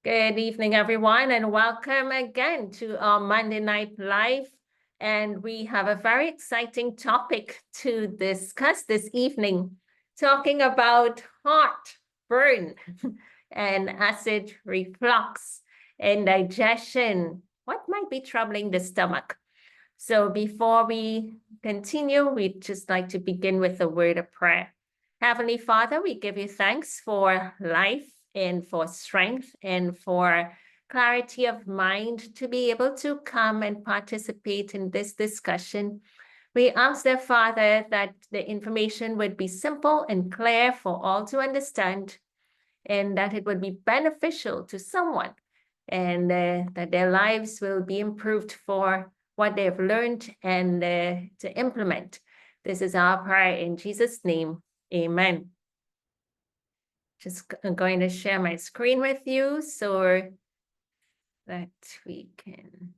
Good evening, everyone, and welcome again to our Monday Night Live. And we have a very exciting topic to discuss this evening, talking about heartburn and acid reflux and digestion. What might be troubling the stomach? So before we continue, we'd just like to begin with a word of prayer. Heavenly Father, we give you thanks for life and for strength and for clarity of mind to be able to come and participate in this discussion. We ask the Father that the information would be simple and clear for all to understand, and that it would be beneficial to someone, and that their lives will be improved for what they've learned and to implement. This is our prayer in Jesus' name. Amen. Just going to share my screen with you so that we can.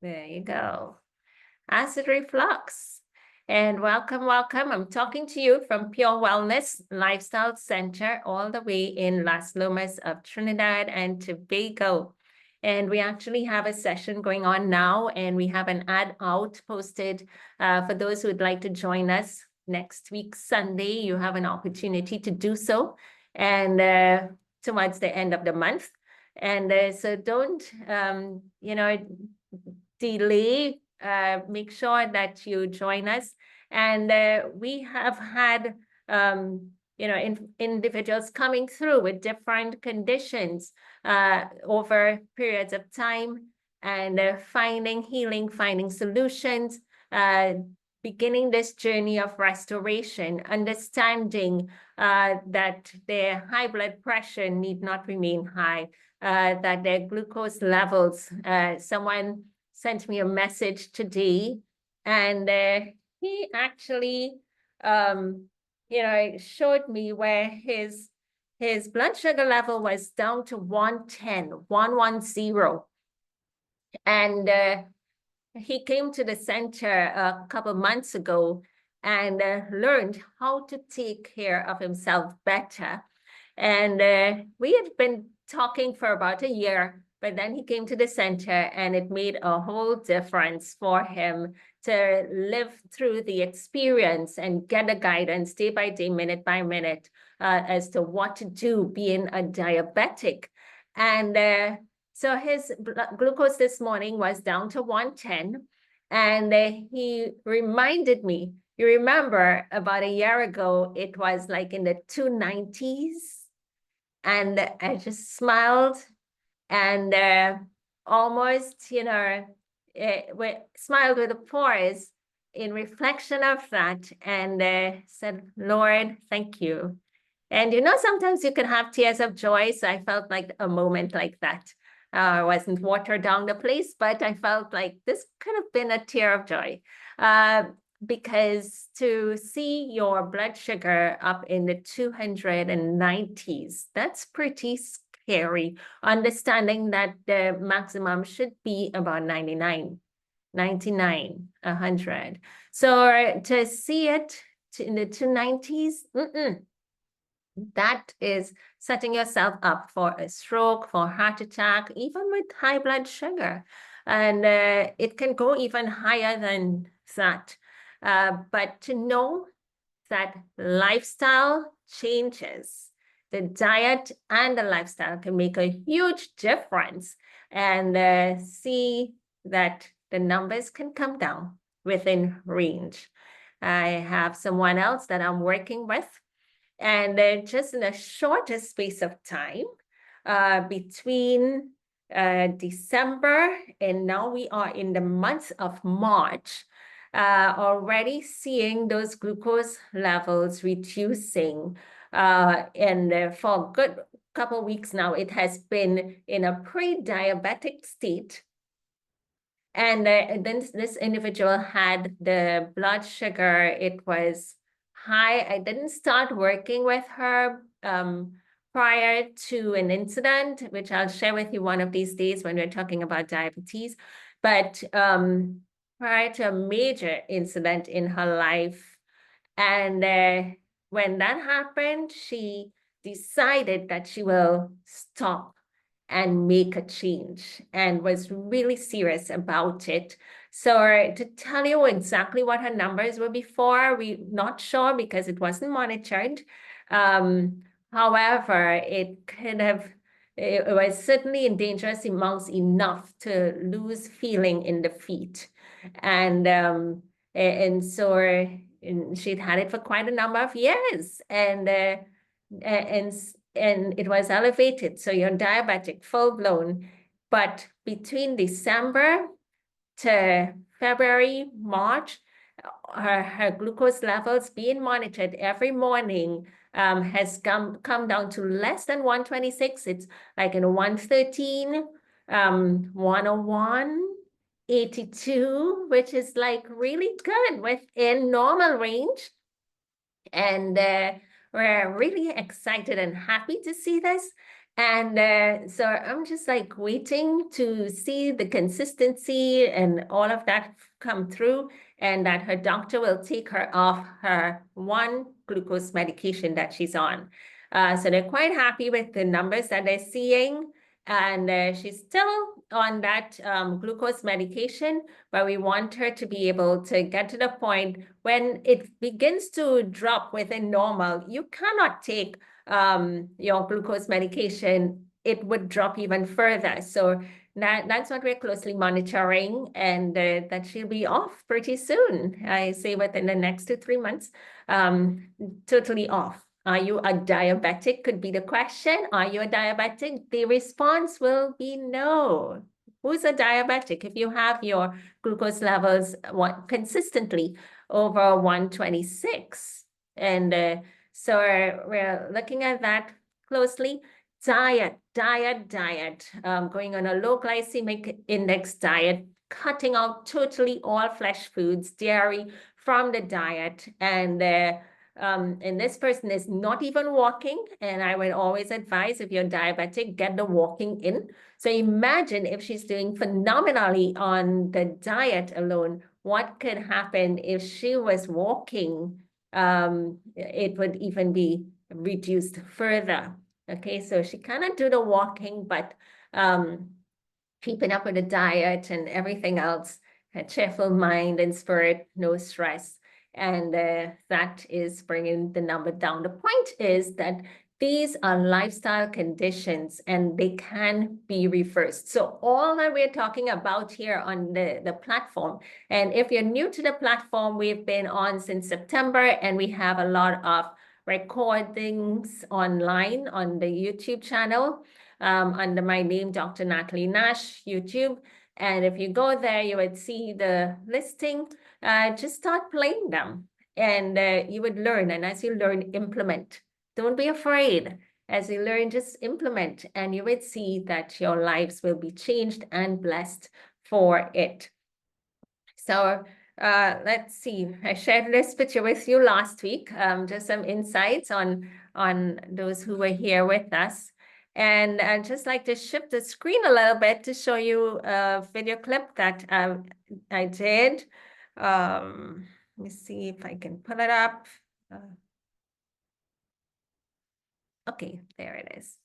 There you go. Acid reflux. And welcome, welcome. I'm talking to you from Pure Wellness Lifestyle Center, all the way in Las Lomas of Trinidad and Tobago. And we actually have a session going on now, and we have an ad out posted for those who would like to join us next week, Sunday. You have an opportunity to do so, and towards the end of the month. And so don't, delay. Make sure that you join us. And we have had, individuals coming through with different conditions over periods of time, and finding healing, finding solutions, beginning this journey of restoration, understanding that their high blood pressure need not remain high, that their glucose levels, someone sent me a message today, and he actually, showed me where his blood sugar level was down to 110, 110. And he came to the center a couple months ago and learned how to take care of himself better. And we had been talking for about a year, but then he came to the center, and it made a whole difference for him to live through the experience and get the guidance day by day, minute by minute, as to what to do being a diabetic. And so his glucose this morning was down to 110. And he reminded me, you remember about a year ago, it was like in the 290s. And I just smiled and almost, smiled with a pause in reflection of that, and said, Lord, thank you. And sometimes you can have tears of joy. So I felt like a moment like that. I wasn't watered down the place, but I felt like this could have been a tear of joy. Because to see your blood sugar up in the 290s, that's pretty scary. Understanding that the maximum should be about 99, 99, 100. So to see it in the 290s, that is setting yourself up for a stroke, for a heart attack, even with high blood sugar. And it can go even higher than that. But to know that lifestyle changes, the diet and the lifestyle can make a huge difference, and see that the numbers can come down within range. I have someone else that I'm working with, and just in a shorter space of time, between December and now we are in the month of March, already seeing those glucose levels reducing. And for a good couple of weeks now, it has been in a pre-diabetic state. And then this individual had the blood sugar, it was high. I didn't start working with her prior to an incident, which I'll share with you one of these days when we're talking about diabetes. but prior to a major incident in her life. And when that happened, she decided that she will stop and make a change and was really serious about it. So to tell you exactly what her numbers were before, we're not sure because it wasn't monitored. However, it was certainly in dangerous amounts enough to lose feeling in the feet. And so and she'd had it for quite a number of years. And it was elevated. So you're diabetic, full blown. But between December to February, March, her glucose levels being monitored every morning has come down to less than 126. It's like in 113, 101, 82, which is like really good within normal range. And we're really excited and happy to see this. And so I'm just like waiting to see the consistency and all of that come through, and that her doctor will take her off her one glucose medication that she's on. So they're quite happy with the numbers that they're seeing. And she's still on that glucose medication, but we want her to be able to get to the point when it begins to drop within normal. You cannot take your glucose medication, it would drop even further. So that's what we're closely monitoring, and that she'll be off pretty soon. I say within the next 2 to 3 months, totally off. Are you a diabetic? Could be the question. Are you a diabetic? The response will be no. Who's a diabetic? If you have your glucose levels consistently over 126. And so we're looking at that closely. Diet, going on a low glycemic index diet, cutting out totally all flesh foods, dairy from the diet. And this person is not even walking. And I would always advise, if you're diabetic, get the walking in. So imagine if she's doing phenomenally on the diet alone, what could happen if she was walking? It would even be reduced further. Okay, so she cannot do the walking, but keeping up with the diet and everything else, a cheerful mind and spirit, no stress. And that is bringing the number down. The point is that these are lifestyle conditions and they can be reversed. So all that we're talking about here on the platform, and if you're new to the platform, we've been on since September, and we have a lot of recordings online on the YouTube channel under my name, Dr. Natalie Nash, YouTube. And if you go there, you would see the listing. Just start playing them, and you would learn. And as you learn, implement. Don't be afraid. As you learn, just implement, and you would see that your lives will be changed and blessed for it. So let's see. I shared this picture with you last week, just some insights on those who were here with us. And I'd just like to shift the screen a little bit to show you a video clip that I did. Let me see if I can pull it up. Okay, there it is.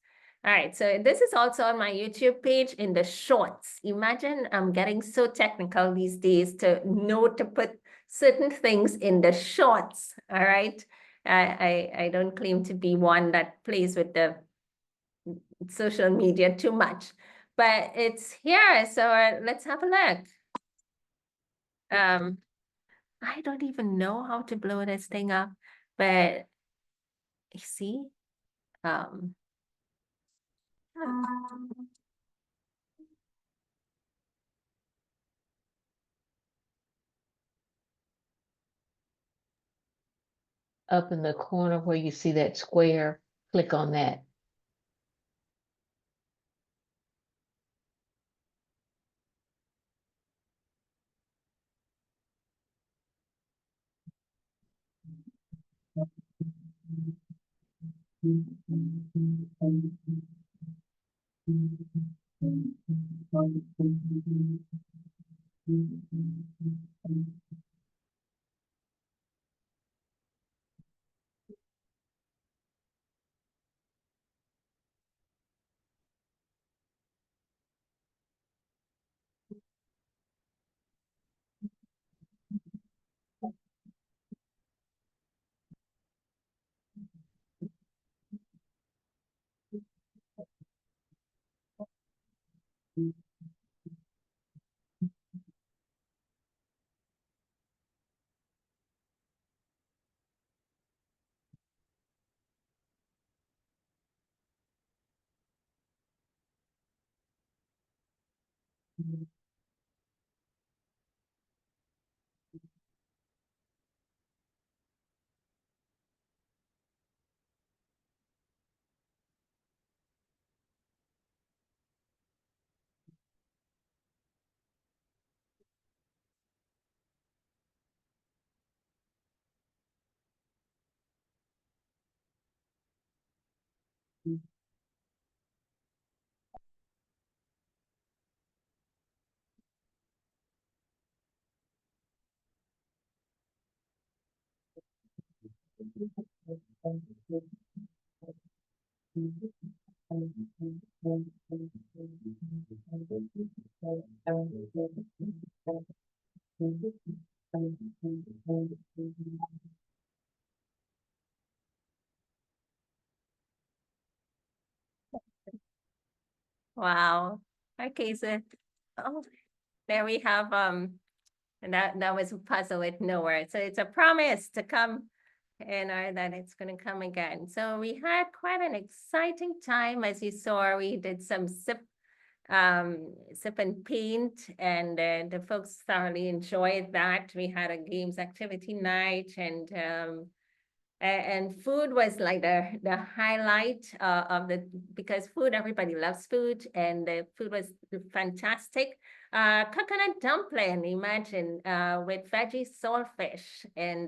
All right, so this is also on my YouTube page in the shorts. Imagine I'm getting so technical these days to know to put certain things in the shorts, all right? I don't claim to be one that plays with the social media too much, but it's here, so let's have a look. I don't even know how to blow this thing up, but you see, up in the corner where you see that square, click on that. Wow. Okay, so oh, there we have and that was a puzzle with no word. So it's a promise to come and that it's going to come again. So we had quite an exciting time. As you saw, we did some sip and paint, and the folks thoroughly enjoyed that. We had a games activity night, and food was like the highlight of the, because food, everybody loves food, and the food was fantastic. Coconut dumpling, imagine, with veggie saltfish and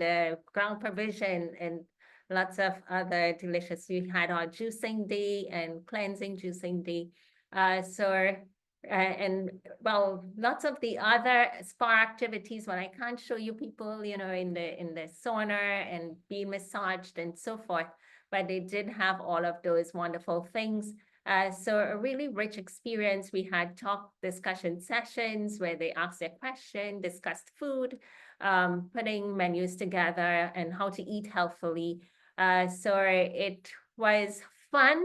ground provision and lots of other delicious. We had our juicing day and cleansing juicing day. And well, lots of the other spa activities, well, I can't show you people, in the sauna and being massaged and so forth, but they did have all of those wonderful things. So a really rich experience. We had talk discussion sessions where they asked their question, discussed food, putting menus together and how to eat healthfully. So it was fun,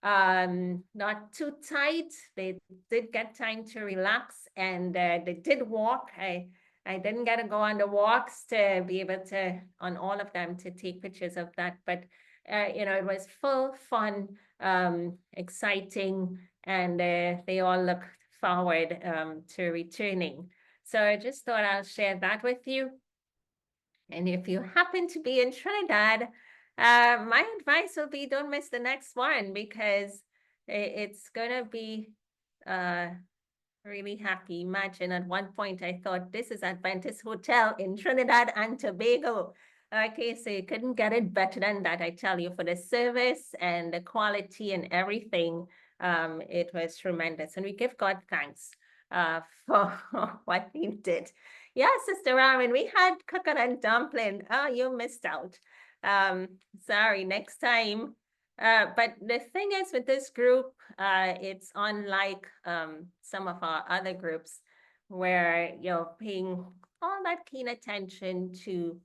not too tight. They did get time to relax, and they did walk. I didn't get to go on the walks to be able to, on all of them, to take pictures of that, but it was full fun, exciting, and they all look forward to returning. So I just thought I'll share that with you. And if you happen to be in Trinidad, my advice will be don't miss the next one, because it's gonna be really happy. Imagine at one point I thought this is Adventist Hotel in Trinidad and Tobago. Okay, so you couldn't get it better than that, I tell you, for the service and the quality and everything. It was tremendous, and we give God thanks for what he did. Yeah, Sister Ramin, we had coconut dumpling. Oh, you missed out. Sorry, next time. But the thing is with this group, it's unlike some of our other groups where you're paying all that keen attention to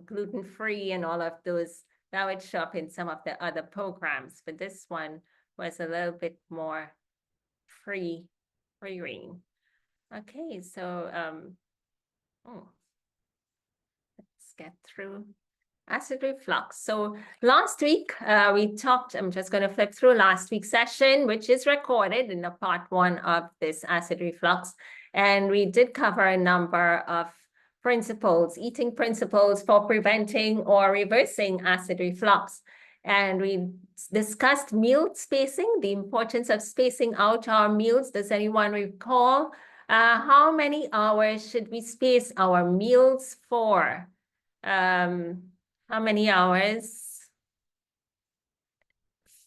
gluten-free and all of those. That would show up in some of the other programs, but this one was a little bit more free reign. Okay, so let's get through acid reflux. So last week we talked, I'm just going to flip through last week's session, which is recorded in the part 1 of this acid reflux. And we did cover a number of principles, eating principles for preventing or reversing acid reflux. And we discussed meal spacing, the importance of spacing out our meals. Does anyone recall how many hours should we space our meals for? How many hours?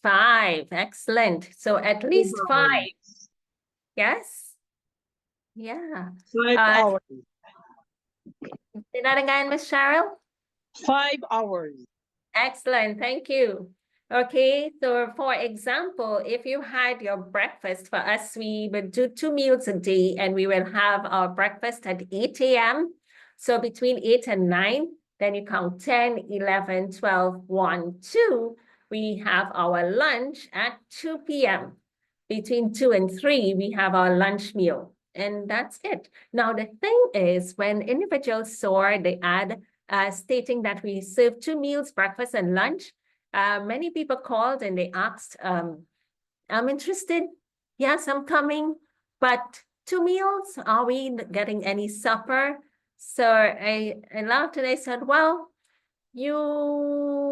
5. Excellent. So at least 5. Yes? Yeah. 5 hours. Say that again, Miss Cheryl. 5 hours. Excellent, thank you. Okay, so for example, if you had your breakfast, for us, we would do 2 meals a day and we will have our breakfast at 8 a.m. So between 8 and 9, then you count 10, 11, 12, 1, 2. We have our lunch at 2 p.m. Between 2 and 3, we have our lunch meal. And that's it. Now, the thing is, when individuals saw the ad stating that we serve 2 meals, breakfast and lunch, many people called and they asked, I'm interested. Yes, I'm coming, but 2 meals, are we getting any supper? So I laughed and I said, well, you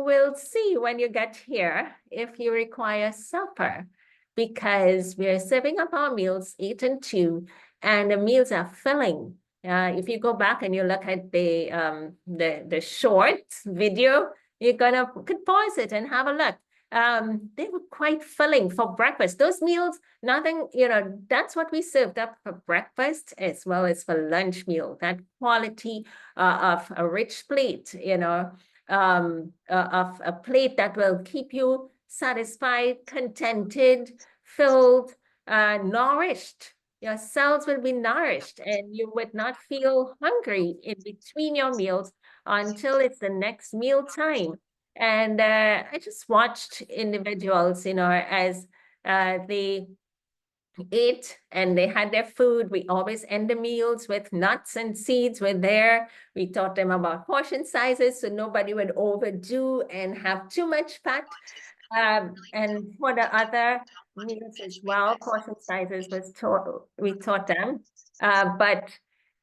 will see when you get here if you require supper, because we're serving up our meals 8 and 2, and the meals are filling. If you go back and you look at the short video, you're could pause it and have a look. They were quite filling for breakfast. Those meals, nothing, that's what we served up for breakfast as well as for lunch meal. That quality of a rich plate, of a plate that will keep you satisfied, contented, filled, nourished. Your cells will be nourished and you would not feel hungry in between your meals until it's the next meal time. And I just watched individuals, as they ate and they had their food. We always end the meals with nuts and seeds were there. We taught them about portion sizes so nobody would overdo and have too much fat. And for the other meals as well, portion sizes we taught them. But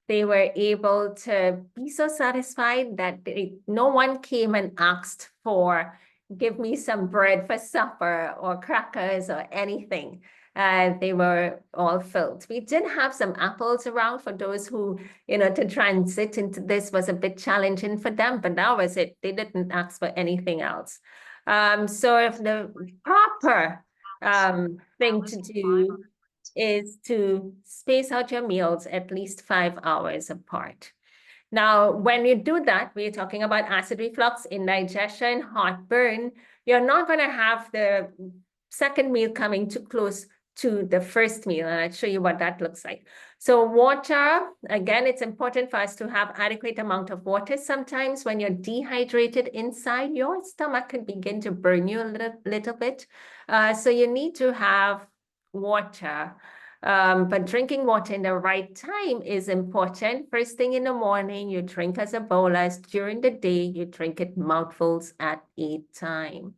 they were able to be so satisfied that no one came and asked for, give me some bread for supper or crackers or anything. They were all filled. We did have some apples around for those who, to transit into this was a bit challenging for them, but that was it. They didn't ask for anything else. So if the proper thing to do is to space out your meals at least 5 hours apart. Now, when you do that, we're talking about acid reflux, indigestion, heartburn. You're not going to have the second meal coming too close to the first meal, and I'll show you what that looks like. So water, again, it's important for us to have adequate amount of water. Sometimes when you're dehydrated inside, your stomach can begin to burn you a little bit. So you need to have water. But drinking water in the right time is important. First thing in the morning, you drink as a bolus. During the day, you drink it mouthfuls at a time.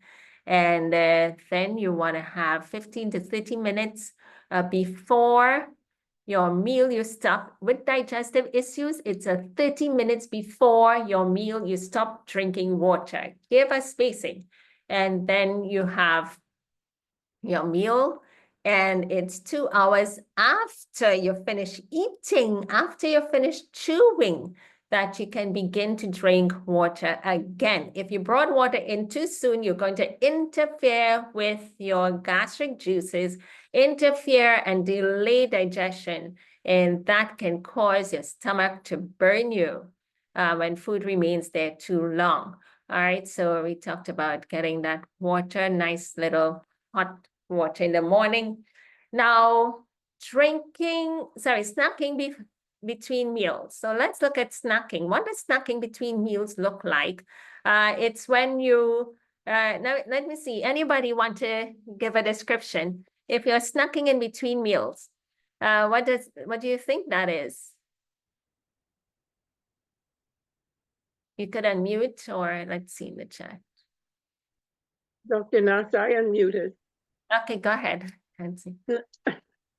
And then you want to have 15 to 30 minutes before your meal. You stop with digestive issues. It's 30 minutes before your meal. You stop drinking water. Give a spacing. And then you have your meal. And it's 2 hours after you finish eating, after you finish chewing, that you can begin to drink water again. If you brought water in too soon, you're going to interfere with your gastric juices, interfere and delay digestion, and that can cause your stomach to burn you when food remains there too long. All right, so we talked about getting that water, nice little hot water in the morning. Now, snacking between meals. So let's look at snacking. What does snacking between meals look like? It's when you, now let me see, anybody want to give a description? If you're snacking in between meals, what do you think that is? You could unmute or let's see in the chat. Dr. Knox, I unmuted. Okay, go ahead, Nancy.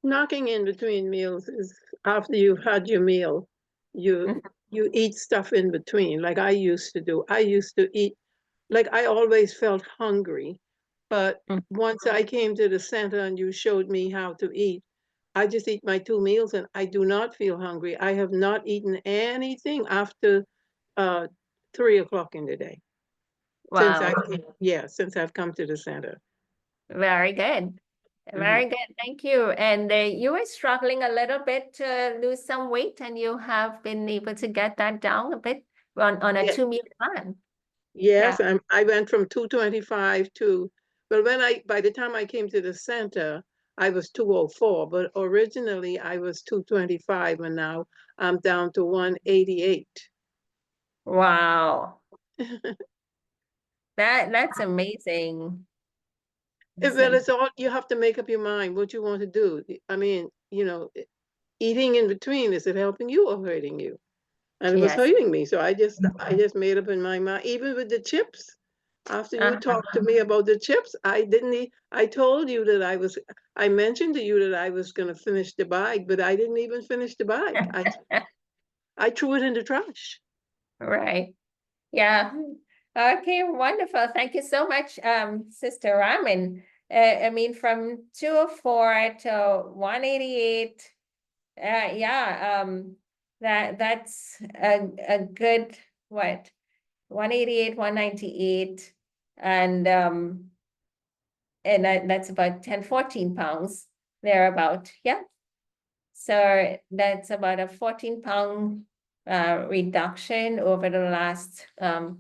Knocking in between meals is after you've had your meal, you eat stuff in between, like I used to do. I used to eat, like I always felt hungry, but once I came to the center and you showed me how to eat, I just eat my 2 meals and I do not feel hungry. I have not eaten anything after 3 o'clock in the day. Wow. Since I've come to the center. Very good. Very good, thank you. And you were struggling a little bit to lose some weight, and you have been able to get that down a bit on a Yeah. 2-meal plan. Yes, I went from 225 to, well, by the time I came to the center, I was 204, but originally I was 225, and now I'm down to 188. Wow, that's amazing. Well, it's all, you have to make up your mind what you want to do. I mean, eating in between, is it helping you or hurting you? And it was Yes. hurting me, so I just made up in my mind, even with the chips. After you Uh-huh. talked to me about the chips, I told you that I mentioned to you that I was going to finish the bag, but I didn't even finish the bag. I threw it in the trash. Right. Yeah. Okay, wonderful. Thank you so much, Sister Ramin. I mean, from 204 to 188. Yeah, that's a good, what, 188, 198, and that's about 10, 14 pounds thereabout. Yeah. So that's about a 14-pound reduction over the last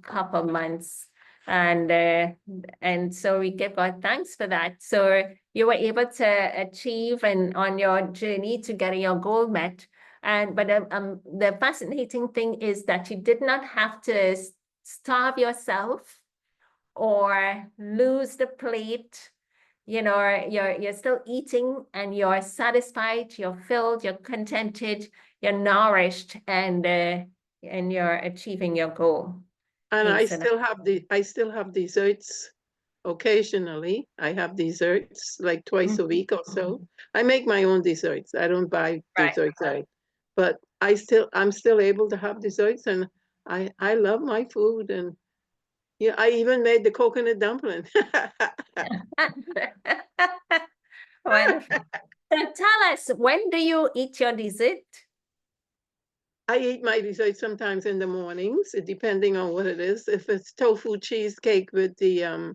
couple months. And so we give God thanks for that. So you were able to achieve and on your journey to getting your goal met. But the fascinating thing is that you did not have to starve yourself or lose the plate. You're still eating and you're satisfied, you're filled, you're contented, you're nourished, and you're achieving your goal. And Excellent. I still have desserts occasionally. I have desserts like twice a week or so. I make my own desserts. I don't buy Right. desserts out. But I'm still able to have desserts, and I love my food. And yeah, I even made the coconut dumpling. Wonderful. So tell us, when do you eat your dessert? I eat my dessert sometimes in the mornings, depending on what it is. If it's tofu cheesecake with the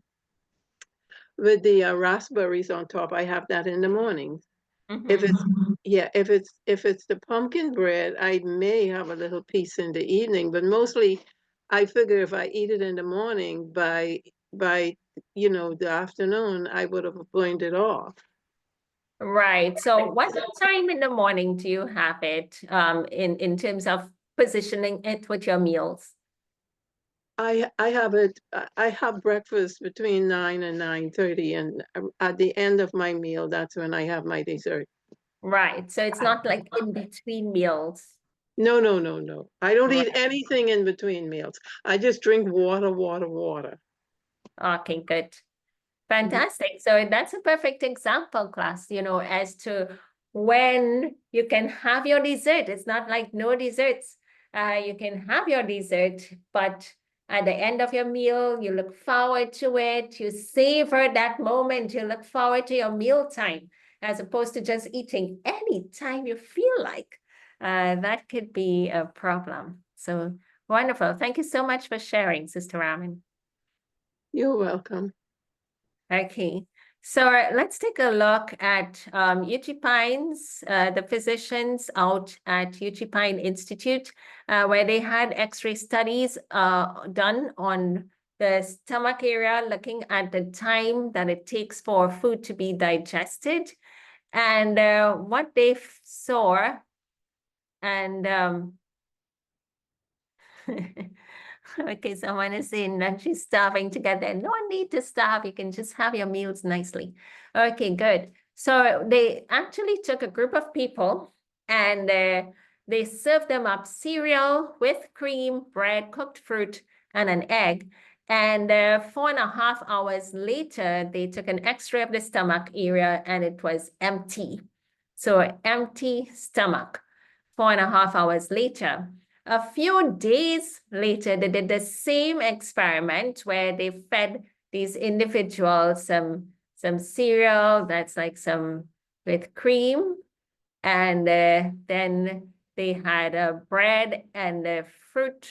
raspberries on top, I have that in the mornings. If it's if it's the pumpkin bread, I may have a little piece in the evening, but mostly I figure if I eat it in the morning, by the afternoon, I would have burned it off. Right. So what time in the morning do you have it in terms of positioning it with your meals? I have breakfast between 9 and 9:30, and at the end of my meal, that's when I have my dessert. Right. So it's not like in between meals. No, no, no, no. I don't Right. eat anything in between meals. I just drink water, water, water. Okay, good. Fantastic. So that's a perfect example, class, as to when you can have your dessert. It's not like no desserts. You can have your dessert, but at the end of your meal, you look forward to it. You savor that moment. You look forward to your meal time, as opposed to just eating anytime you feel like. That could be a problem. So wonderful. Thank you so much for sharing, Sister Ramin. You're welcome. Okay, so let's take a look at UT Pine's, the physicians out at UT Pine Institute, where they had X-ray studies done on the stomach area, looking at the time that it takes for food to be digested. And what they saw, and okay, someone is saying that she's starving to get there. No need to starve. You can just have your meals nicely. Okay, good. So they actually took a group of people and they served them up cereal with cream, bread, cooked fruit, and an egg. And 4.5 hours later, they took an X-ray of the stomach area and it was empty. So empty stomach, 4.5 hours later. A few days later, they did the same experiment where they fed these individuals some cereal that's like some with cream, and then they had bread and fruit,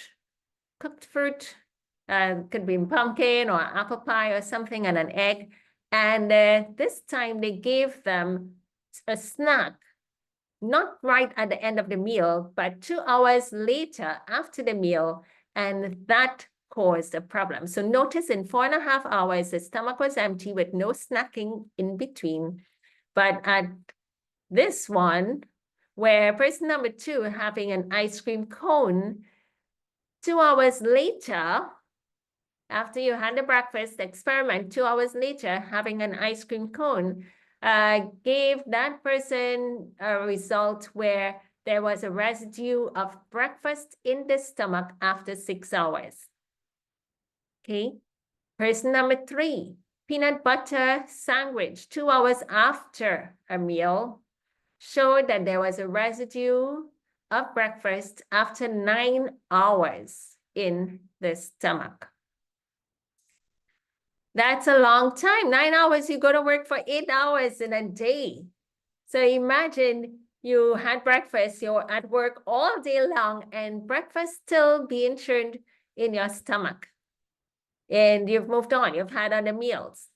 cooked fruit, could be pumpkin or apple pie or something, and an egg. And this time they gave them a snack, not right at the end of the meal, but 2 hours later after the meal, and that caused a problem. So notice in 4.5 hours, the stomach was empty with no snacking in between. But at this one, where person number 2 having an ice cream cone, 2 hours later, after you had the breakfast experiment, 2 hours later, having an ice cream cone, gave that person a result where there was a residue of breakfast in the stomach after 6 hours. Okay. Person number 3, peanut butter sandwich, 2 hours after a meal, showed that there was a residue of breakfast after 9 hours in the stomach. That's a long time. 9 hours, you go to work for 8 hours in a day. So imagine you had breakfast, you're at work all day long, and breakfast still being churned in your stomach. And you've moved on, you've had other meals.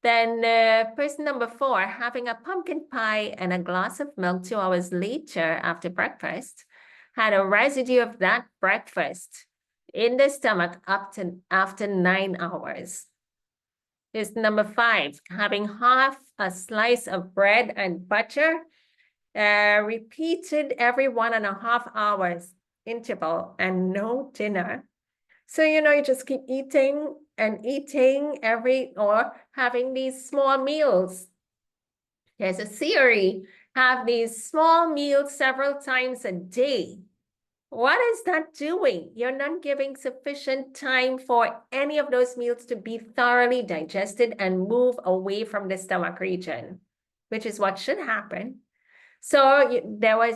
Then person number 4, having a pumpkin pie and a glass of milk 2 hours later after breakfast, had a residue of that breakfast in the stomach up to after 9 hours. Is number 5, having half a slice of bread and butter, repeated every 1.5 hours interval and no dinner. So, you know, you just keep eating and eating or having these small meals. There's a theory, have these small meals several times a day. What is that doing? You're not giving sufficient time for any of those meals to be thoroughly digested and move away from the stomach region, which is what should happen. So there was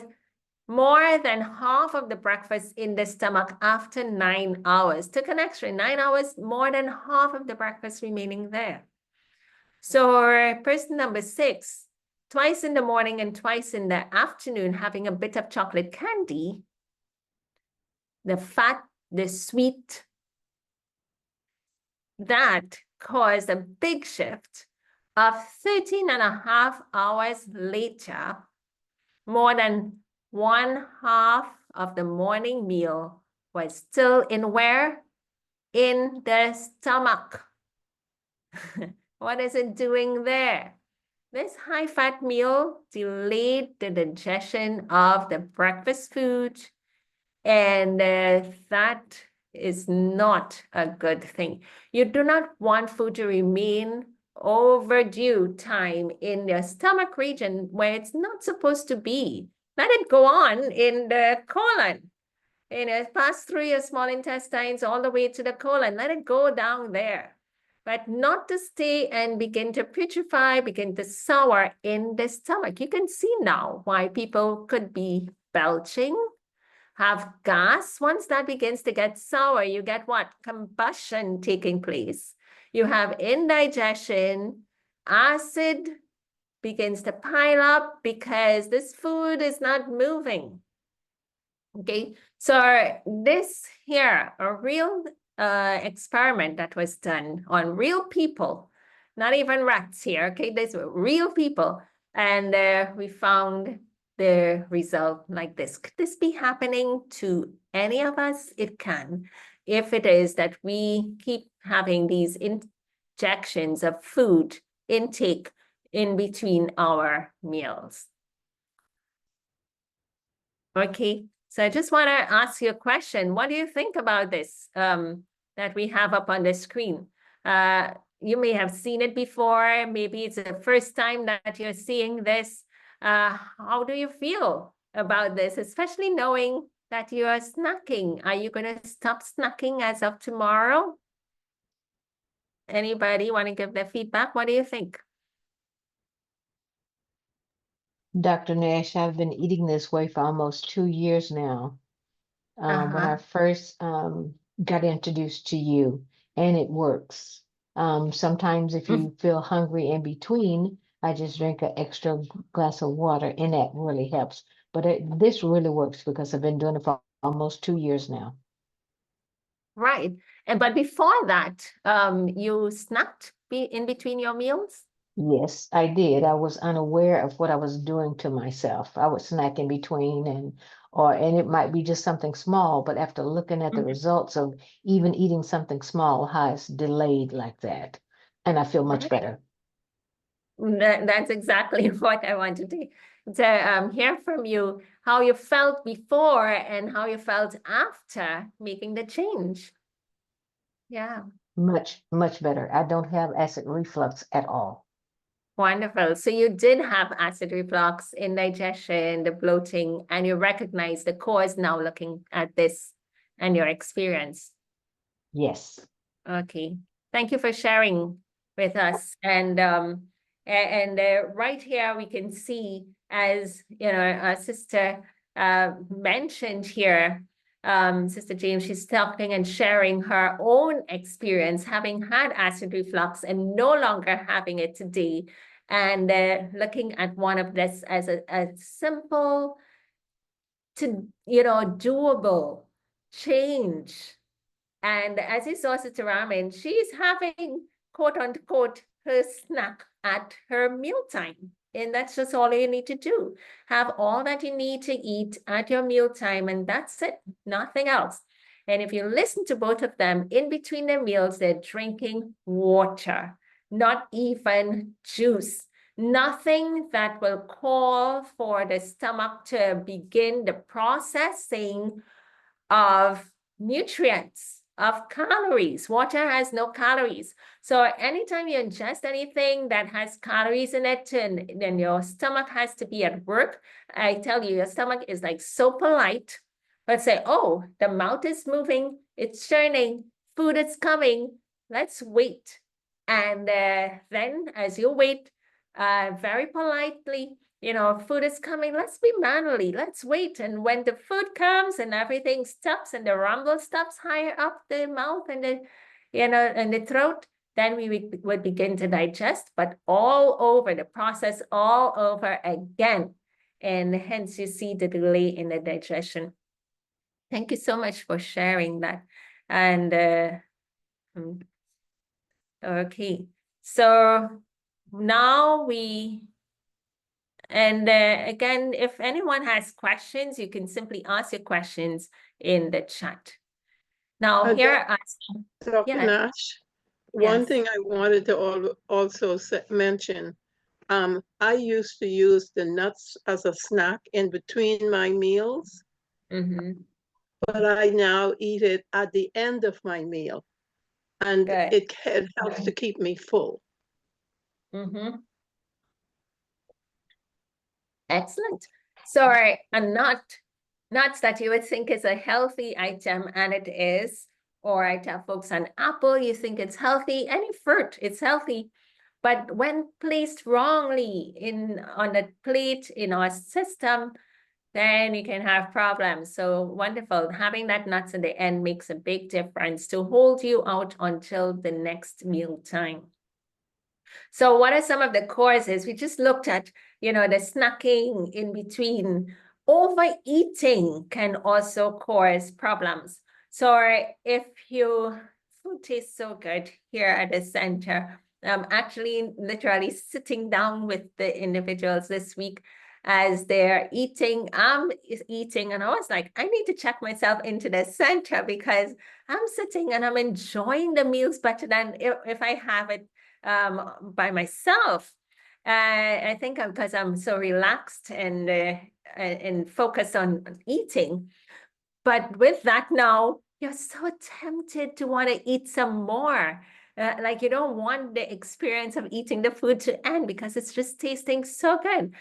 more than half of the breakfast in the stomach after 9 hours. Took an extra 9 hours, more than half of the breakfast remaining there. So person number 6, twice in the morning and twice in the afternoon, having a bit of chocolate candy, the fat, the sweet, that caused a big shift of 13.5 hours later, more than 1/2 of the morning meal was still in where? In the stomach. What is it doing there? This high-fat meal delayed the digestion of the breakfast food, and that is not a good thing. You do not want food to remain overdue time in your stomach region where it's not supposed to be. Let it go on in the colon. And it pass through your small intestines all the way to the colon. Let it go down there. But not to stay and begin to putrefy, begin to sour in the stomach. You can see now why people could be belching, have gas. Once that begins to get sour, you get what? Combustion taking place. You have indigestion, acid begins to pile up because this food is not moving. Okay, so this here, a real experiment that was done on real people, not even rats here, okay, these were real people. And we found the result like this. Could this be happening to any of us? It can, if it is that we keep having these injections of food intake in between our meals. Okay, so I just want to ask you a question. What do you think about this that we have up on the screen? You may have seen it before. Maybe it's the first time that you're seeing this. How do you feel about this, especially knowing that you are snacking? Are you going to stop snacking as of tomorrow? Anybody want to give their feedback? What do you think? Dr. Nash, I've been eating this way for almost 2 years now. When I first got introduced to you, and it works. Sometimes if you feel hungry in between, I just drink an extra glass of water, and that really helps. But this really works because I've been doing it for almost 2 years now. Right. But before that, you snacked in between your meals? Yes, I did. I was unaware of what I was doing to myself. I would snack in between and it might be just something small, but after looking at the Mhm. results of even eating something small, how it's delayed like that, and I feel much Right. better. That's exactly what I wanted to hear from you, how you felt before and how you felt after making the change. Yeah, Much, much better. I don't have acid reflux at all. wonderful. So you did have acid reflux, indigestion, the bloating, and you recognize the cause now looking at this and your experience. Yes. Okay, thank you for sharing with us. And right here we can see, as you know, our sister mentioned here, Sister James, she's talking and sharing her own experience, having had acid reflux and no longer having it today, and looking at one of this as a simple doable change. And as you saw Sister Ramin, she's having, quote unquote, her snack at her mealtime. And that's just all you need to do. Have all that you need to eat at your mealtime, and that's it, nothing else. And if you listen to both of them, in between their meals, they're drinking water, not even juice. Nothing that will call for the stomach to begin the processing of nutrients, of calories. Water has no calories. So anytime you ingest anything that has calories in it, and then your stomach has to be at work, I tell you, your stomach is like so polite. Let's say, oh, the mouth is moving, it's churning, food is coming, let's wait. And then as you wait, very politely, food is coming. Let's be manly. Let's wait. And when the food comes and everything stops and the rumble stops higher up the mouth and and the throat, then we would begin to digest, but all over the process, all over again. And hence you see the delay in the digestion. Thank you so much for sharing that. And okay, so now again, if anyone has questions, you can simply ask your questions in the chat. Now, here Dr. yes, Nash, one yes. thing I wanted to also mention, I used to use the nuts as a snack in between my meals, but I now eat it at the end of my meal, and Good. it helps to keep me full. Excellent. So a nuts that you would think is a healthy item, and it is, or I tell folks an apple, you think it's healthy, any fruit, it's healthy. But when placed wrongly on the plate in our system, then you can have problems. So wonderful. Having that nuts in the end makes a big difference to hold you out until the next meal time. So what are some of the causes? We just looked at, the snacking in between. Overeating can also cause problems. So if food tastes so good here at the center, I'm actually literally sitting down with the individuals this week as they're eating. I'm eating, and I was like, I need to check myself into the center because I'm sitting and I'm enjoying the meals better than if I have it by myself. I think because I'm so relaxed and focused on eating. But with that now, you're so tempted to want to eat some more. Like you don't want the experience of eating the food to end because it's just tasting so good.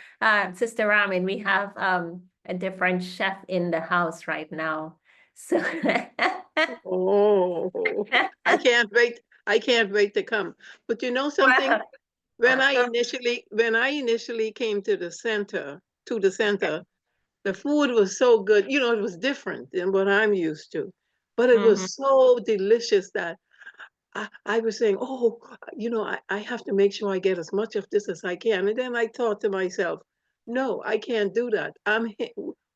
Sister Ramin, we have a different chef in the house right now. So Oh, I can't wait. I can't wait to come. But you know something? When I initially came to the center, the food was so good. It was different than what I'm used to. But it was so delicious that I was saying, oh, I have to make sure I get as much of this as I can. And then I thought to myself, no, I can't do that.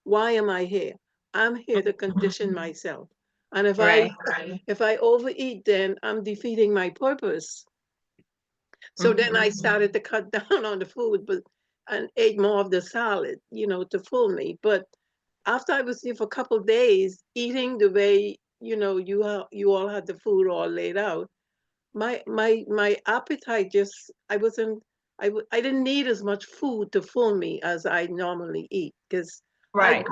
Why am I here? I'm here to condition myself. And if Right. I overeat, then I'm defeating my purpose. So then I started to cut down on the food, and ate more of the salad, to fool me. But after I was there for a couple of days, eating the way, you all had the food all laid out, my appetite just, I didn't need as much food to fool me as I normally eat, because Right.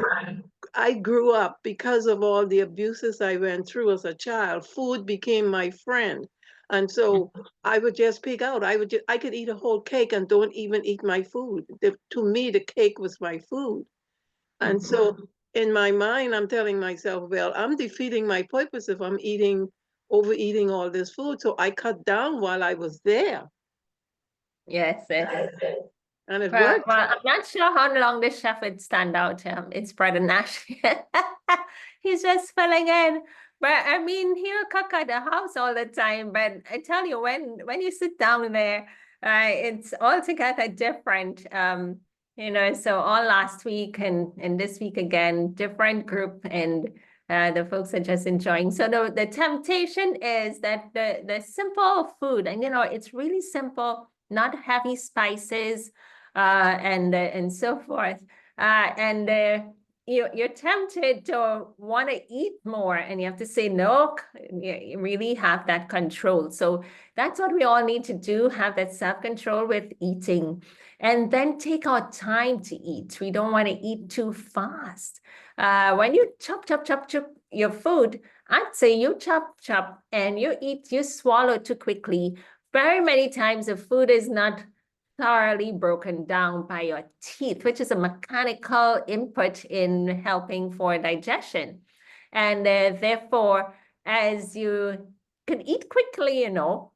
I grew up, because of all the abuses I went through as a child, food became my friend. And so I would just pick out. I could eat a whole cake and don't even eat my food. To me, the cake was my food. And so in my mind, I'm telling myself, well, I'm defeating my purpose if I'm overeating all this food. So I cut down while I was there, Yes, yes. and it Well, worked. I'm not sure how long the chef would stand out. It's Brother Nash. He's just filling in. But I mean, he'll cook at the house all the time. But I tell you, when you sit down there, it's altogether different. So all last week and this week again, different group, and the folks are just enjoying. So the temptation is that the simple food, and it's really simple, not heavy spices, and so forth. You're tempted to want to eat more, and you have to say no. You really have that control. So that's what we all need to do, have that self-control with eating, and then take our time to eat. We don't want to eat too fast. When you chop your food, I'd say you chop, and you swallow too quickly. Very many times the food is not thoroughly broken down by your teeth, which is a mechanical input in helping for digestion. And therefore, as you can eat quickly,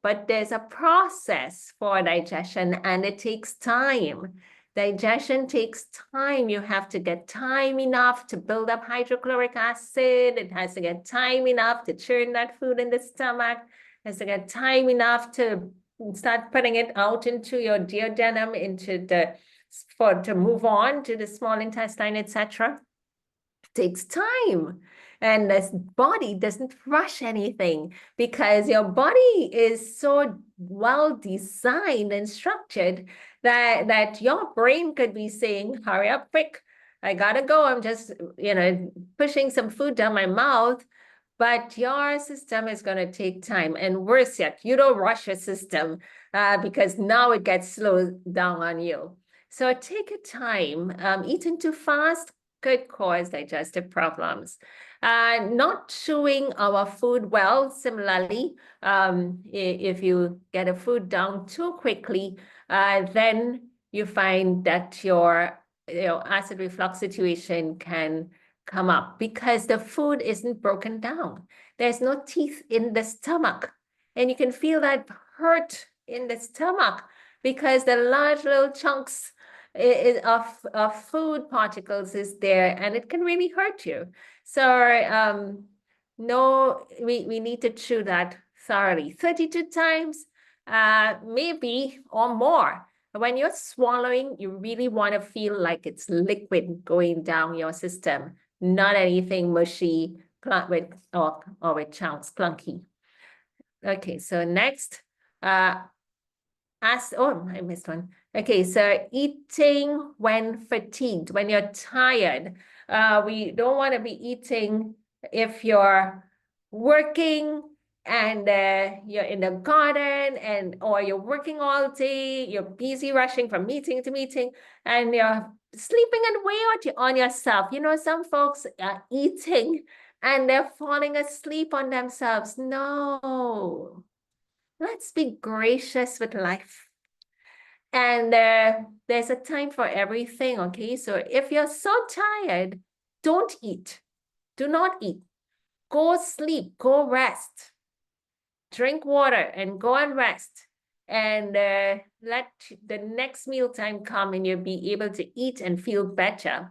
but there's a process for digestion, and it takes time. Digestion takes time. You have to get time enough to build up hydrochloric acid. It has to get time enough to churn that food in the stomach. It has to get time enough to start putting it out into your duodenum, to move on to the small intestine, etc. It takes time. And this body doesn't rush anything, because your body is so well designed and structured that your brain could be saying, hurry up quick, I gotta go, I'm just pushing some food down my mouth. But your system is going to take time. And worse yet, you don't rush your system, because now it gets slowed down on you. So take your time. Eating too fast could cause digestive problems. Not chewing our food well, similarly, if you get a food down too quickly, then you find that your acid reflux situation can come up, because the food isn't broken down. There's no teeth in the stomach, and you can feel that hurt in the stomach, because the large little chunks of food particles is there, and it can really hurt you. So no, we need to chew that thoroughly, 32 times, maybe, or more. When you're swallowing, you really want to feel like it's liquid going down your system, not anything mushy or with chunks, clunky. Okay, so next, I missed one. Okay, so eating when fatigued, when you're tired. We don't want to be eating if you're working and you're in the garden, or you're working all day, you're busy rushing from meeting to meeting, and you're sleeping and way on yourself. Some folks are eating and they're falling asleep on themselves. No, let's be gracious with life. And there's a time for everything, okay? So if you're so tired, don't eat. Do not eat. Go sleep, go rest. Drink water and go and rest. And let the next mealtime come, and you'll be able to eat and feel better.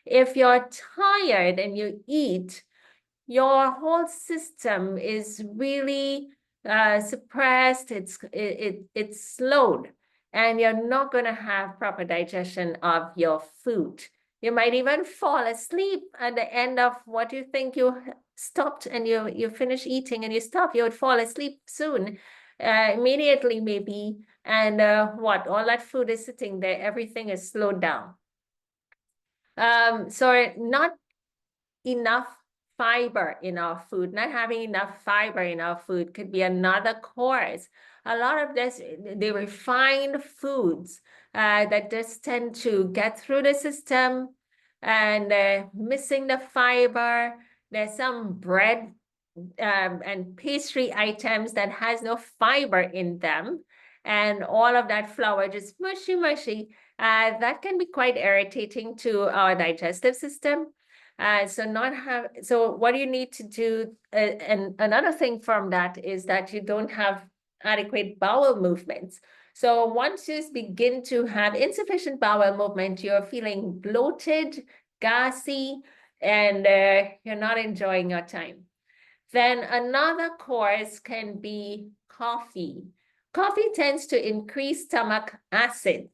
If you're tired and you eat, your whole system is really suppressed. It's slowed, and you're not going to have proper digestion of your food. You might even fall asleep at the end of what you think you stopped, and you finish eating and you stop. You would fall asleep soon, immediately maybe, and all that food is sitting there, everything is slowed down. So not enough fiber in our food, not having enough fiber in our food could be another cause. A lot of this, the refined foods that just tend to get through the system and missing the fiber. There's some bread and pastry items that has no fiber in them. And all of that flour just mushy. That can be quite irritating to our digestive system. So what you need to do, and another thing from that is that you don't have adequate bowel movements. So once you begin to have insufficient bowel movement, you're feeling bloated, gassy, and you're not enjoying your time. Then another cause can be coffee. Coffee tends to increase stomach acid.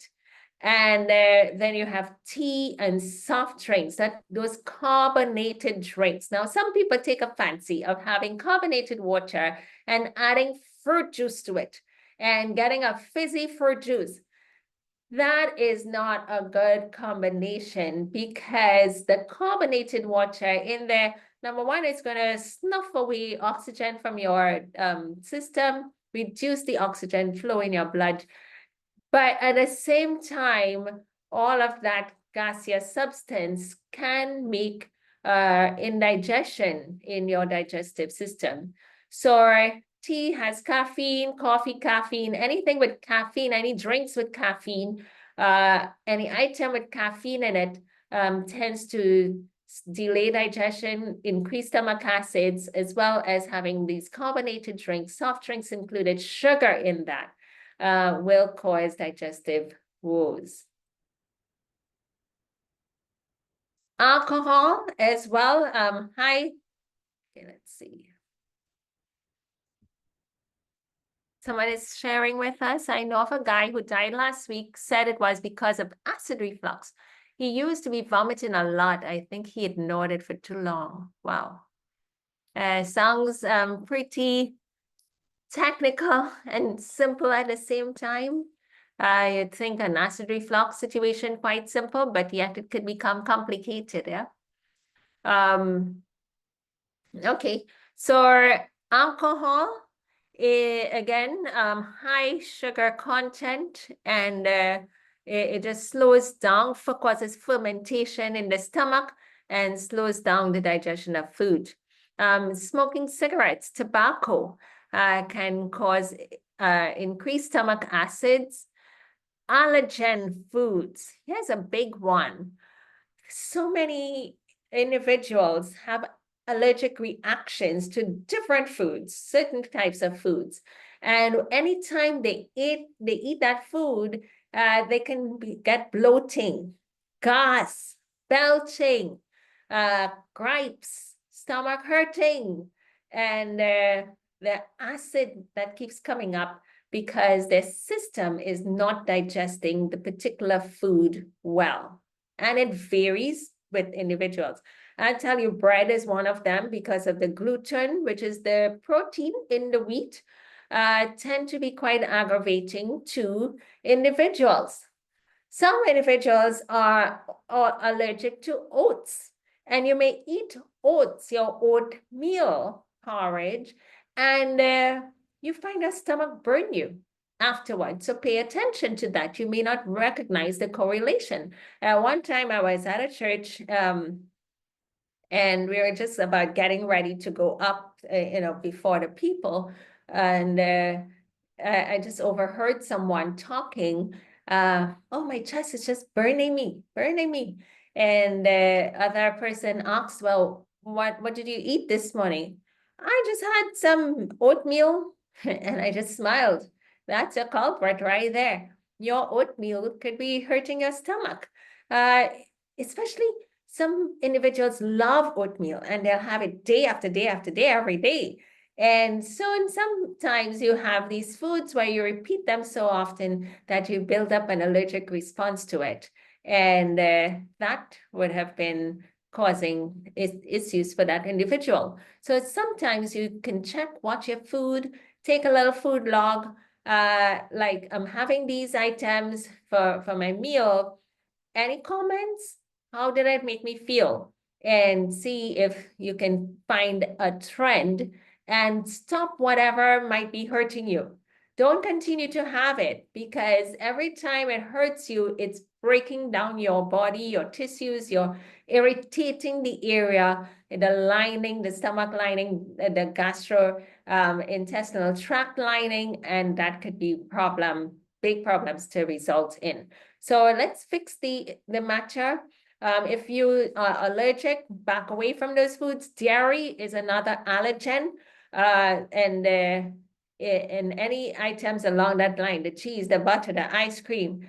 And then you have tea and soft drinks, those carbonated drinks. Now, some people take a fancy of having carbonated water and adding fruit juice to it and getting a fizzy fruit juice. That is not a good combination because the carbonated water in there, number one, it's going to snuff away oxygen from your system, reduce the oxygen flow in your blood. But at the same time, all of that gaseous substance can make indigestion in your digestive system. So tea has caffeine, coffee, caffeine, anything with caffeine, any drinks with caffeine, any item with caffeine in it tends to delay digestion, increase stomach acids, as well as having these carbonated drinks, soft drinks included, sugar in that. Will cause digestive woes. Alcohol as well. Okay, let's see. Someone is sharing with us. I know of a guy who died last week, said it was because of acid reflux. He used to be vomiting a lot. I think he ignored it for too long. Wow. Sounds pretty technical and simple at the same time. I think an acid reflux situation quite simple, but yet it could become complicated, yeah? Okay, so alcohol, again, high sugar content, and it just slows down, causes fermentation in the stomach and slows down the digestion of food. Smoking cigarettes, tobacco, can cause increased stomach acids. Allergen foods, here's a big one. So many individuals have allergic reactions to different foods, certain types of foods. And anytime they eat that food, they can get bloating, gas, belching, gripes, stomach hurting, and the acid that keeps coming up because their system is not digesting the particular food well. And it varies with individuals. I tell you, bread is one of them because of the gluten, which is the protein in the wheat, tend to be quite aggravating to individuals. Some individuals are allergic to oats, and you may eat oats, your oatmeal porridge, and you find a stomach burn you afterwards. So pay attention to that. You may not recognize the correlation. One time I was at a church, and we were just about getting ready to go up, before the people, and I just overheard someone talking. Oh, my chest is just burning me. And the other person asked, well, what did you eat this morning? I just had some oatmeal, and I just smiled. That's a culprit right there. Your oatmeal could be hurting your stomach. Especially some individuals love oatmeal and they'll have it day after day after day, every day. And so sometimes you have these foods where you repeat them so often that you build up an allergic response to it. And that would have been causing issues for that individual. So sometimes you can check what your food take a little food log, like I'm having these items for my meal. Any comments? How did it make me feel? And see if you can find a trend and stop whatever might be hurting you. Don't continue to have it, because every time it hurts you, it's breaking down your body, your tissues, you're irritating the area, the lining, the stomach lining, the gastrointestinal tract lining, and that could be big problems to result in. So let's fix the matter. If you are allergic, back away from those foods. Dairy is another allergen, and any items along that line, the cheese, the butter, the ice cream,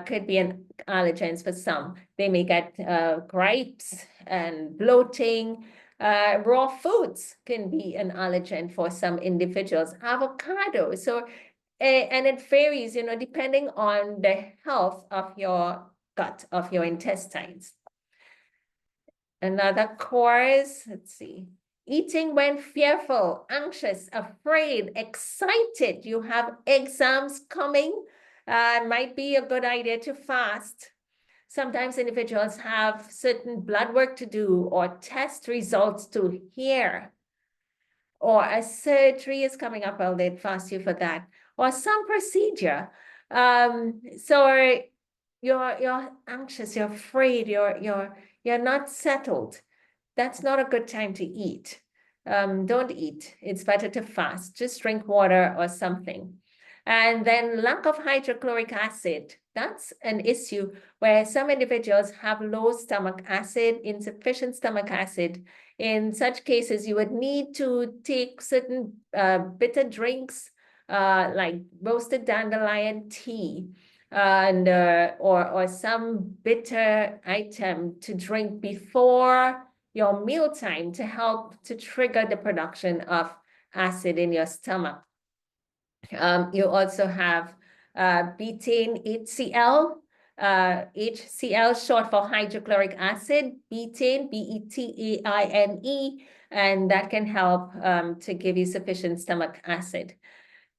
could be an allergens for some. They may get gripes and bloating. Raw foods can be an allergen for some individuals. Avocado. So, and it varies, depending on the health of your gut, of your intestines. Another course, let's see. Eating when fearful, anxious, afraid, excited. You have exams coming. Might be a good idea to fast. Sometimes individuals have certain blood work to do or test results to hear. Or a surgery is coming up, well, they'd fast you for that. Or some procedure. So you're anxious, you're afraid, you're not settled. That's not a good time to eat. Don't eat. It's better to fast. Just drink water or something. And then lack of hydrochloric acid. That's an issue where some individuals have low stomach acid, insufficient stomach acid. In such cases, you would need to take certain bitter drinks, like roasted dandelion tea, and or some bitter item to drink before your mealtime to help to trigger the production of acid in your stomach. You also have betaine HCl, HCl short for hydrochloric acid, betaine, B-E-T-A-I-N-E, and that can help to give you sufficient stomach acid.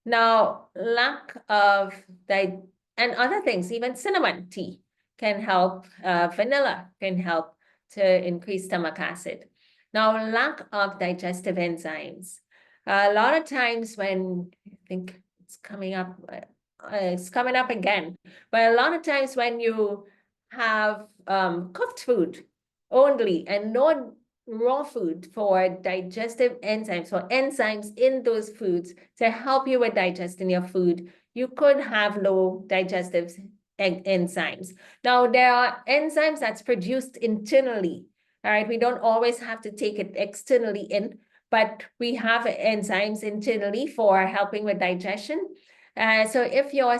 Now, lack of and other things, even cinnamon tea can help, vanilla can help to increase stomach acid. Now, lack of digestive enzymes. A lot of times when, I think it's coming up again, but a lot of times when you have cooked food only and no raw food for digestive enzymes, for enzymes in those foods to help you with digesting your food, you could have low digestive enzymes. Now, there are enzymes that's produced internally. All right, we don't always have to take it externally in, but we have enzymes internally for helping with digestion. So if your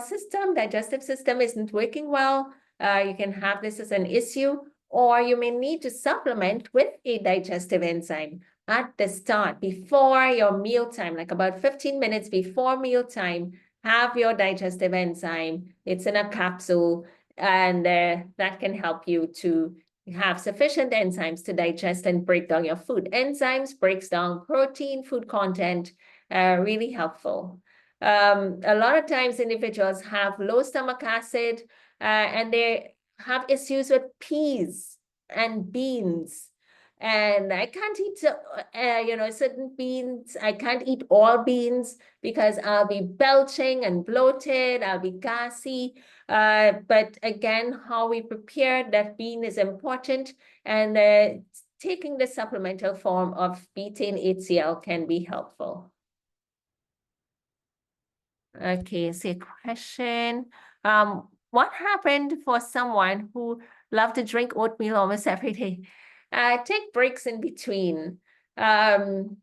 digestive system isn't working well, you can have this as an issue, or you may need to supplement with a digestive enzyme at the start, before your mealtime, like about 15 minutes before mealtime. Have your digestive enzyme. It's in a capsule, and that can help you to have sufficient enzymes to digest and break down your food. Enzymes breaks down protein, food content, really helpful. A lot of times individuals have low stomach acid, and they have issues with peas and beans. And I can't eat, certain beans. I can't eat all beans because I'll be belching and bloated. I'll be gassy. But again, how we prepare that bean is important. And taking the supplemental form of betaine HCl can be helpful. Okay, so a question. What happened for someone who loved to drink oatmeal almost every day? Take breaks in between. Oatmeal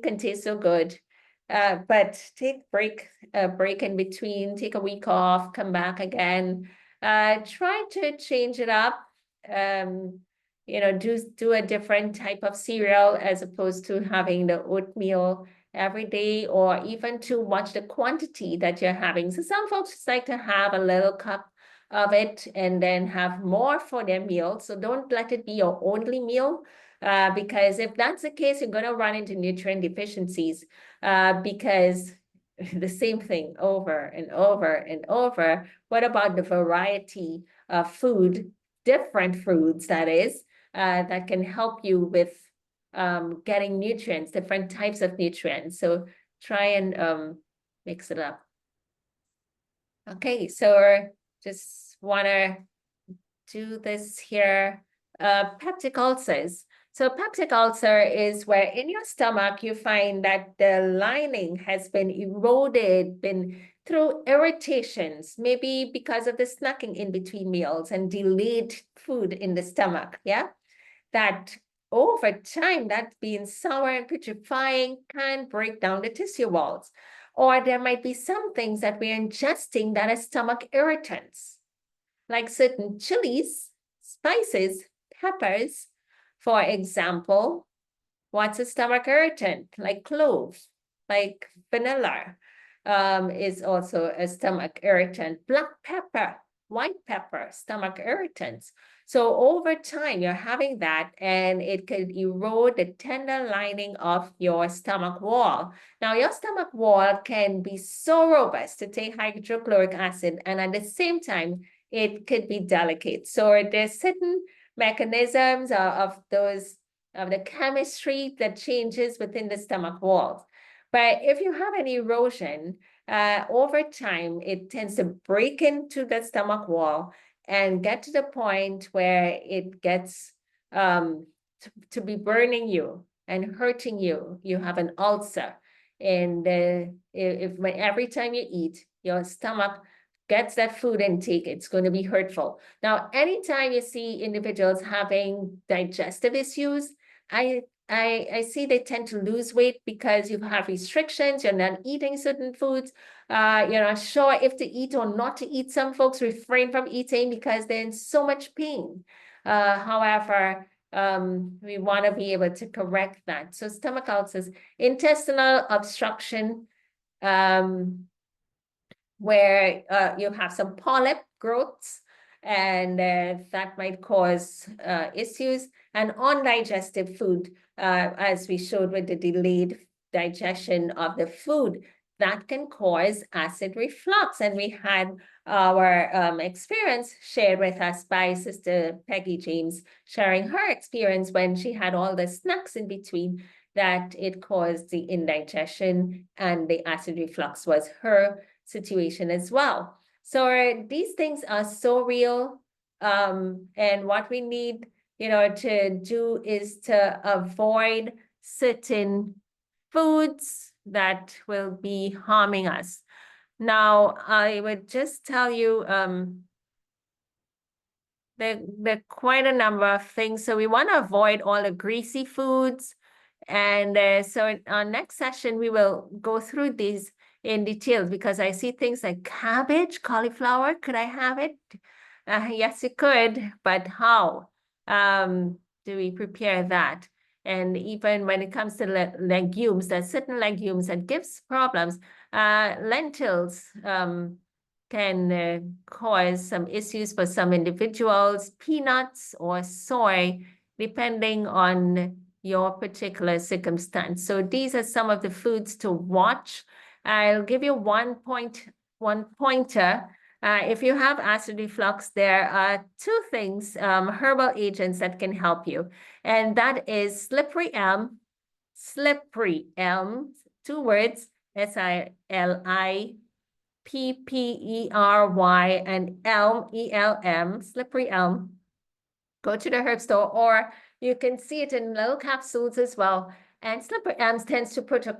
can taste so good, but take a break in between, take a week off, come back again. Try to change it up. Do a different type of cereal as opposed to having the oatmeal every day, or even to watch the quantity that you're having. So some folks just like to have a little cup of it and then have more for their meal. So don't let it be your only meal, because if that's the case, you're going to run into nutrient deficiencies. because the same thing over and over and over. What about the variety of food, different foods that is, that can help you with getting nutrients, different types of nutrients. So try and mix it up. Okay, so just wanna do this here. Peptic ulcers. So peptic ulcer is where in your stomach you find that the lining has been eroded, been through irritations, maybe because of the snacking in between meals and delayed food in the stomach, yeah? That over time, that being sour and putrefying can break down the tissue walls. Or there might be some things that we're ingesting that are stomach irritants, like certain chilies, spices, peppers. For example, what's a stomach irritant? Like cloves, like vanilla, is also a stomach irritant. Black pepper, white pepper, stomach irritants. So over time, you're having that, and it could erode the tender lining of your stomach wall. Now, your stomach wall can be so robust to take hydrochloric acid, and at the same time, it could be delicate. So there's certain mechanisms of the chemistry that changes within the stomach walls. But if you have an erosion, over time, it tends to break into the stomach wall and get to the point where it gets to be burning you and hurting you. You have an ulcer. And every time you eat, your stomach gets that food intake, it's going to be hurtful. Now, anytime you see individuals having digestive issues, I see they tend to lose weight because you have restrictions, you're not eating certain foods, you're not sure if to eat or not to eat. Some folks refrain from eating because they're in so much pain. However, we want to be able to correct that. So stomach ulcers, intestinal obstruction, where you have some polyp growths, and that might cause issues. And undigested food, as we showed with the delayed digestion of the food, that can cause acid reflux. And we had our experience shared with us by Sister Peggy James, sharing her experience when she had all the snacks in between, that it caused the indigestion, and the acid reflux was her situation as well. So these things are so real, and what we need, to do is to avoid certain foods that will be harming us. Now, I would just tell you, there are quite a number of things. So we want to avoid all the greasy foods. And so in our next session, we will go through these in details, because I see things like cabbage, cauliflower. Could I have it? Yes, you could, but how do we prepare that? And even when it comes to legumes, there's certain legumes that gives problems. Lentils can cause some issues for some individuals, peanuts or soy, depending on your particular circumstance. So these are some of the foods to watch. I'll give you one pointer. If you have acid reflux, there are two things, herbal agents that can help you. And that is slippery elm, 2 words, SILIPPERY, and elm, ELM, slippery elm. Go to the herb store, or you can see it in little capsules as well. And slippery elm tends to put a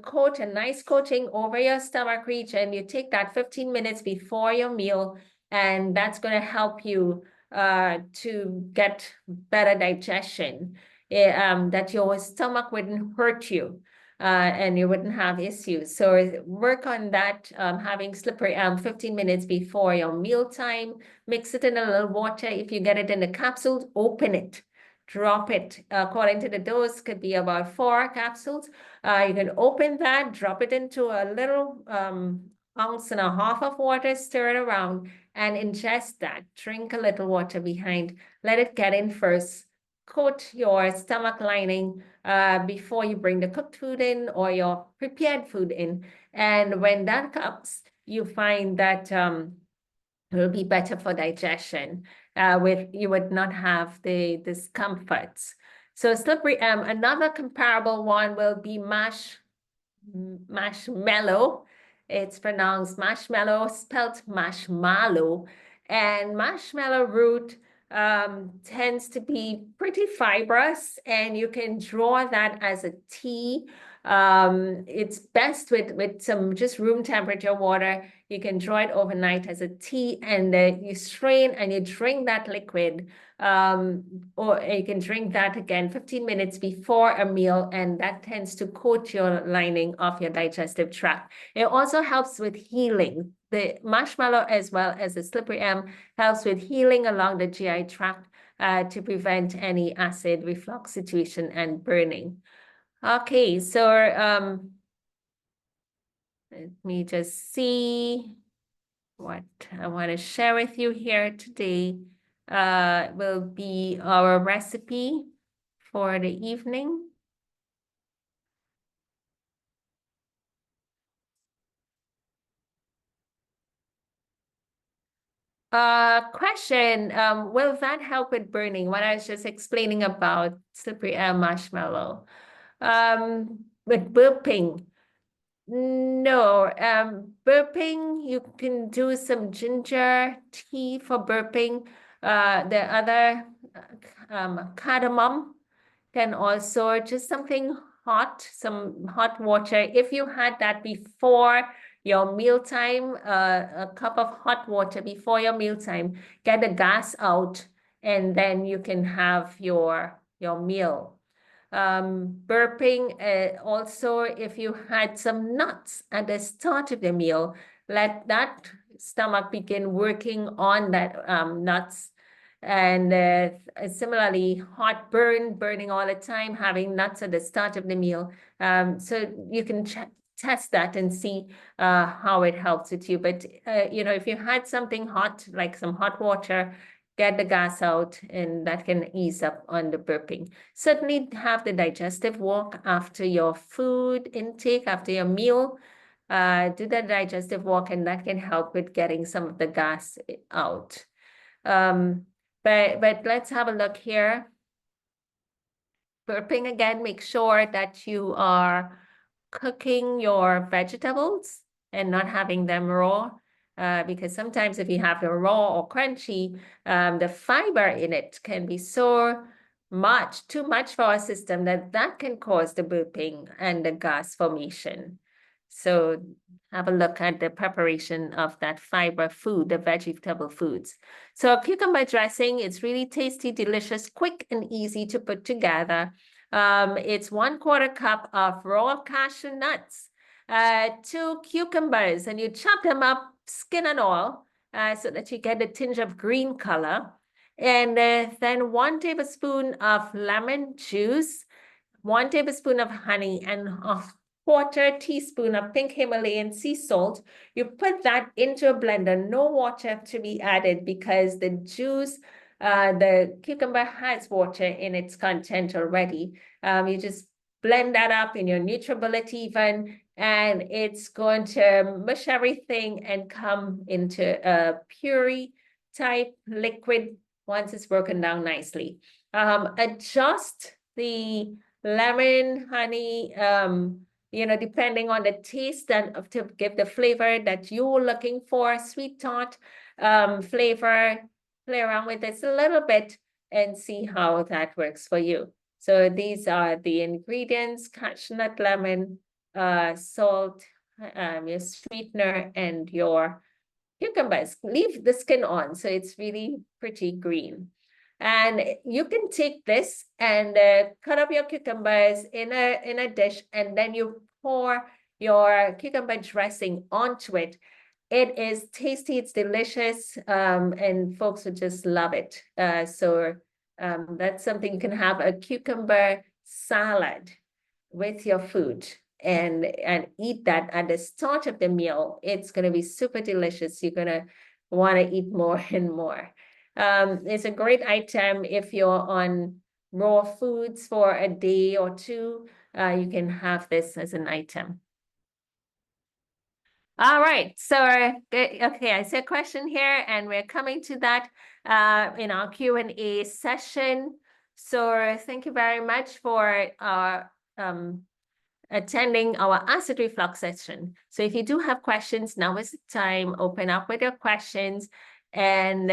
nice coating over your stomach region. You take that 15 minutes before your meal, and that's going to help you to get better digestion, that your stomach wouldn't hurt you, and you wouldn't have issues. So work on that, having slippery elm 15 minutes before your meal time. Mix it in a little water. If you get it in a capsule, open it. Drop it, according to the dose, could be about 4 capsules. You can open that, drop it into a little 1.5 ounces of water, stir it around, and ingest that. Drink a little water behind. Let it get in first. coat your stomach lining before you bring the cooked food in or your prepared food in. And when that comes, you find that it will be better for digestion. You would not have the discomforts. So slippery M, another comparable one will be marshmallow. It's pronounced marshmallow, spelled marshmallow. And marshmallow root tends to be pretty fibrous, and you can draw that as a tea. It's best with some just room temperature water. You can draw it overnight as a tea, and you strain and you drink that liquid. Or you can drink that again 15 minutes before a meal, and that tends to coat your lining of your digestive tract. It also helps with healing. The marshmallow, as well as the slippery M, helps with healing along the GI tract to prevent any acid reflux situation and burning. Okay, so let me just see what I want to share with you here today. Will be our recipe for the evening. Question, will that help with burning? What I was just explaining about slippery marshmallow. With burping, no, burping, you can do some ginger tea for burping. The other cardamom can also just something hot, some hot water. If you had that before your mealtime, a cup of hot water before your mealtime, get the gas out, and then you can have your meal. Burping, also, if you had some nuts at the start of the meal, let that stomach begin working on that nuts. And similarly, burning all the time, having nuts at the start of the meal. So you can test that and see how it helps with you. But, if you had something hot, like some hot water, get the gas out, and that can ease up on the burping. Certainly have the digestive walk after your food intake, after your meal. Do the digestive walk, and that can help with getting some of the gas out. But let's have a look here. Burping again, make sure that you are cooking your vegetables and not having them raw. Because sometimes if you have them raw or crunchy, the fiber in it can be too much for our system, that can cause the burping and the gas formation. So have a look at the preparation of that fiber food, the vegetable foods. So cucumber dressing, it's really tasty, delicious, quick and easy to put together. It's 1/4 cup of raw cashew nuts, 2 cucumbers, and you chop them up, skin and all, so that you get a tinge of green color. And then 1 tablespoon of lemon juice, 1 tablespoon of honey, and a 1/4 teaspoon of pink Himalayan sea salt. You put that into a blender, no water to be added, because the juice, the cucumber has water in its content already. You just blend that up in your NutriBullet even, and it's going to mush everything and come into a puree type liquid once it's broken down nicely. Adjust the lemon, honey, depending on the taste and to give the flavor that you're looking for, sweet tart flavor, play around with this a little bit and see how that works for you. So these are the ingredients: cashew nut, lemon, salt, your sweetener, and your cucumbers. Leave the skin on, so it's really pretty green. And you can take this and cut up your cucumbers in a dish, and then you pour your cucumber dressing onto it. It is tasty, it's delicious, and folks would just love it. So that's something you can have, a cucumber salad with your food, and eat that at the start of the meal. It's going to be super delicious. You're going to want to eat more and more. It's a great item if you're on raw foods for a day or two, you can have this as an item. All right, so okay, I see a question here, and we're coming to that in our Q&A session. So thank you very much for attending our acid reflux session. So if you do have questions, now is the time. Open up with your questions, and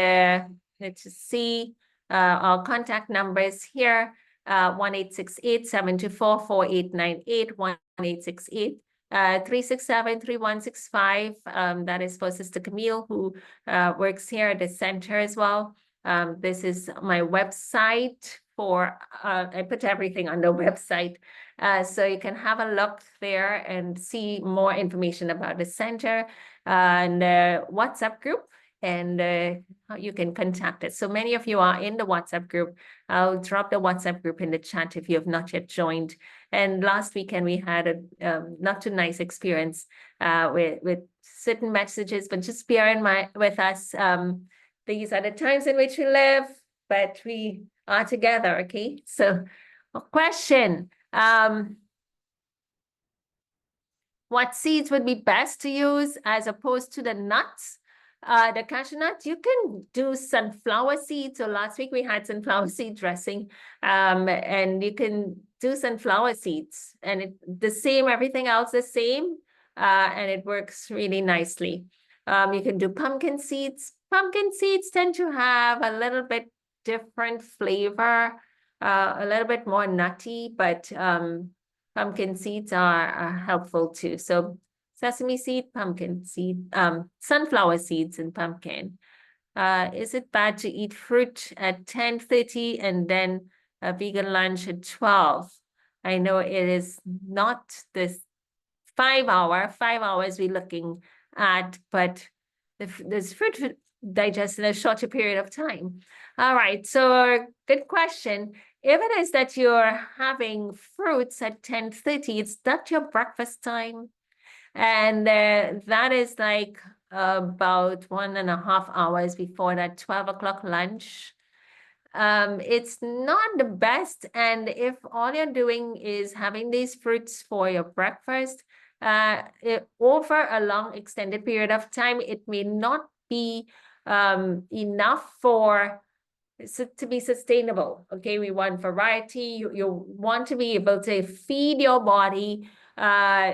let's just see our contact numbers here: 1-868-724-4898, 1-868-367-3165. That is for Sister Camille, who works here at the center as well. This is my website for, I put everything on the website. So you can have a look there and see more information about the center and WhatsApp group, and you can contact us. So many of you are in the WhatsApp group. I'll drop the WhatsApp group in the chat if you have not yet joined. And last weekend we had a not too nice experience with certain messages, but just bear in mind with us. These are the times in which we live, but we are together, okay? So a question. What seeds would be best to use as opposed to the nuts? The cashew nut, you can do sunflower seeds. So last week we had sunflower seed dressing, and you can do sunflower seeds, and the same, everything else the same, and it works really nicely. You can do pumpkin seeds. Pumpkin seeds tend to have a little bit different flavor, a little bit more nutty, but pumpkin seeds are helpful too. So sesame seed, pumpkin seed, sunflower seeds, and pumpkin. Is it bad to eat fruit at 10:30 and then a vegan lunch at 12? I know it is not this 5 hours we're looking at, but this fruit digests in a shorter period of time. All right, so good question. If it is that you're having fruits at 10:30, it's not your breakfast time. And that is like about 1.5 hours before that 12 o'clock lunch. It's not the best. And if all you're doing is having these fruits for your breakfast, over a long extended period of time, it may not be enough for to be sustainable. Okay, we want variety. You want to be able to feed your body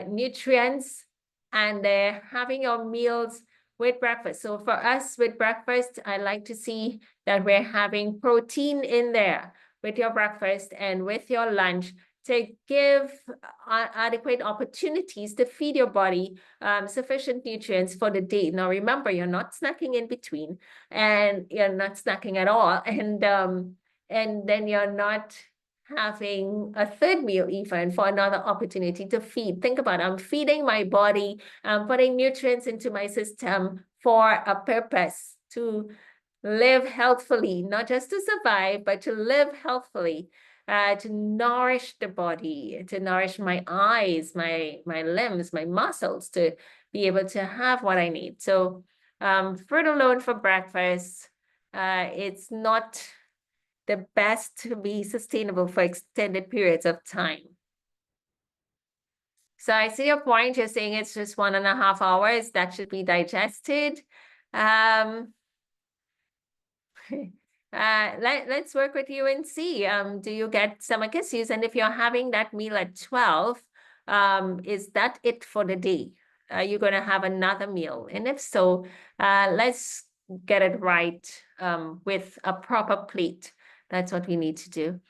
nutrients, and having your meals with breakfast. So for us with breakfast, I like to see that we're having protein in there with your breakfast and with your lunch to give adequate opportunities to feed your body sufficient nutrients for the day. Now, remember, you're not snacking in between, and you're not snacking at all. And then you're not having a third meal even for another opportunity to feed. Think about it. I'm feeding my body, I'm putting nutrients into my system for a purpose, to live healthfully, not just to survive, but to live healthfully. To nourish the body, to nourish my eyes, my limbs, my muscles, to be able to have what I need. So fruit alone for breakfast, it's not the best to be sustainable for extended periods of time. So I see your point. You're saying it's just 1.5 hours that should be digested. Let's work with you and see, do you get stomach issues? And if you're having that meal at 12, is that it for the day? Are you going to have another meal? And if so, let's get it right with a proper plate. That's what we need to do.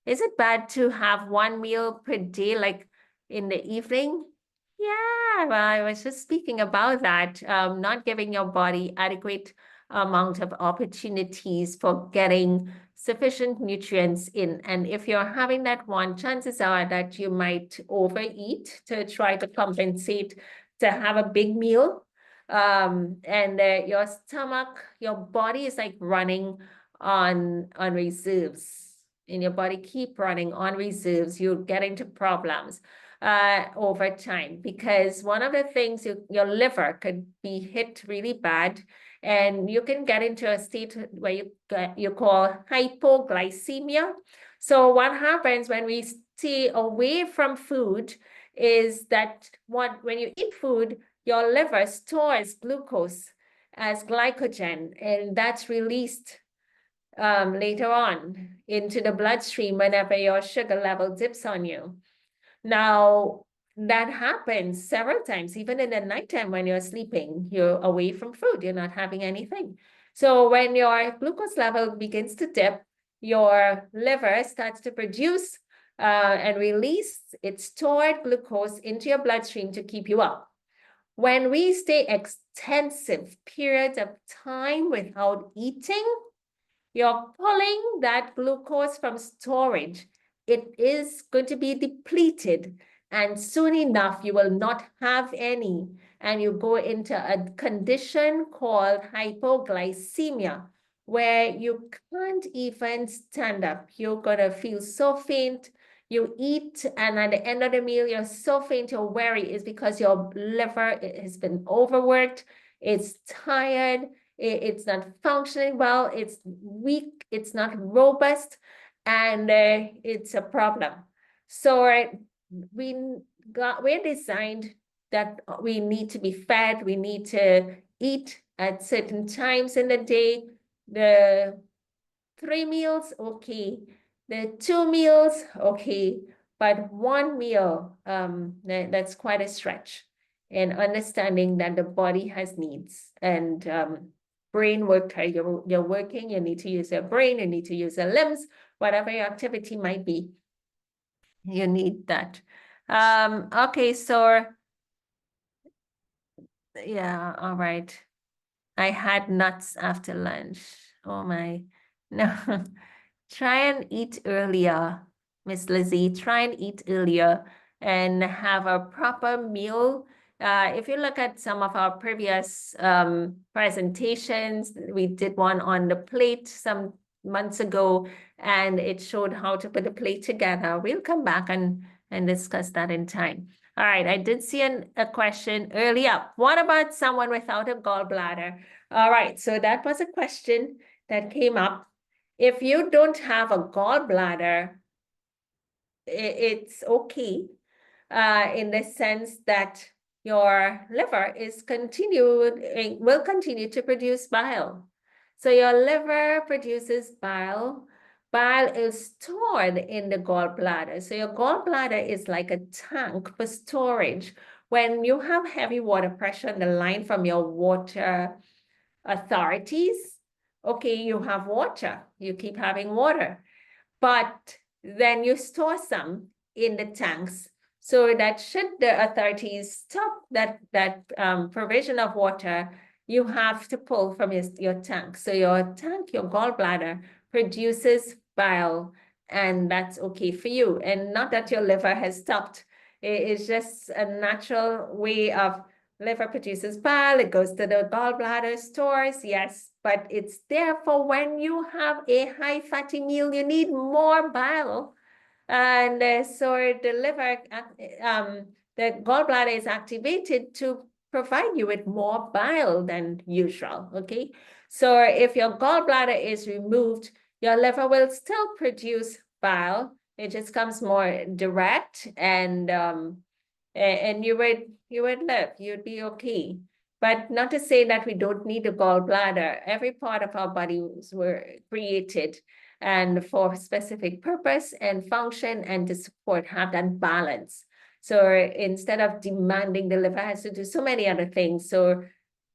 Is it bad to have one meal per day, like in the evening? Yeah, well, I was just speaking about that, not giving your body adequate amount of opportunities for getting sufficient nutrients in. And if you're having that one, chances are that you might overeat to try to compensate to have a big meal. And your stomach, your body is like running on reserves. And your body keep running on reserves, you'll get into problems over time, because one of the things, your liver could be hit really bad, and you can get into a state where you call hypoglycemia. So what happens when we stay away from food is that when you eat food, your liver stores glucose as glycogen, and that's released later on into the bloodstream whenever your sugar level dips on you. Now, that happens several times, even in the nighttime when you're sleeping, you're away from food, you're not having anything. So when your glucose level begins to dip, your liver starts to produce and release its stored glucose into your bloodstream to keep you up. When we stay extensive periods of time without eating, you're pulling that glucose from storage. It is going to be depleted, and soon enough, you will not have any, and you go into a condition called hypoglycemia, where you can't even stand up. You're gonna feel so faint. You eat, and at the end of the meal, you're so faint, you're weary. It's because your liver has been overworked, it's tired, it's not functioning well, it's weak, it's not robust, and it's a problem. So we're designed that we need to be fed, we need to eat at certain times in the day. The 3 meals, okay. The 2 meals, okay. But 1 meal, that's quite a stretch. And understanding that the body has needs, and brain work, you're working, you need to use your brain, you need to use your limbs, whatever your activity might be, you need that. Okay, so yeah, all right. I had nuts after lunch. Oh my, no. Try and eat earlier, Miss Lizzie. Try and eat earlier and have a proper meal. If you look at some of our previous presentations, we did one on the plate some months ago, and it showed how to put the plate together. We'll come back and discuss that in time. All right, I did see a question earlier. What about someone without a gallbladder? All right, so that was a question that came up. If you don't have a gallbladder, it's okay in the sense that your liver will continue to produce bile. So your liver produces bile. Bile is stored in the gallbladder. So your gallbladder is like a tank for storage. When you have heavy water pressure on the line from your water authorities, okay, you have water, you keep having water, but then you store some in the tanks so that should the authorities stop that provision of water, you have to pull from your tank. So your tank, your gallbladder, produces bile, and that's okay for you. And not that your liver has stopped. It's just a natural way of liver produces bile, it goes to the gallbladder, stores, yes, but it's there for when you have a high fatty meal, you need more bile. And so the liver, the gallbladder is activated to provide you with more bile than usual, okay? So if your gallbladder is removed, your liver will still produce bile. It just comes more direct, and you would live, you'd be okay. But not to say that we don't need a gallbladder. Every part of our bodies were created and for a specific purpose and function, and to support, have that balance. So instead of demanding the liver has to do so many other things. So,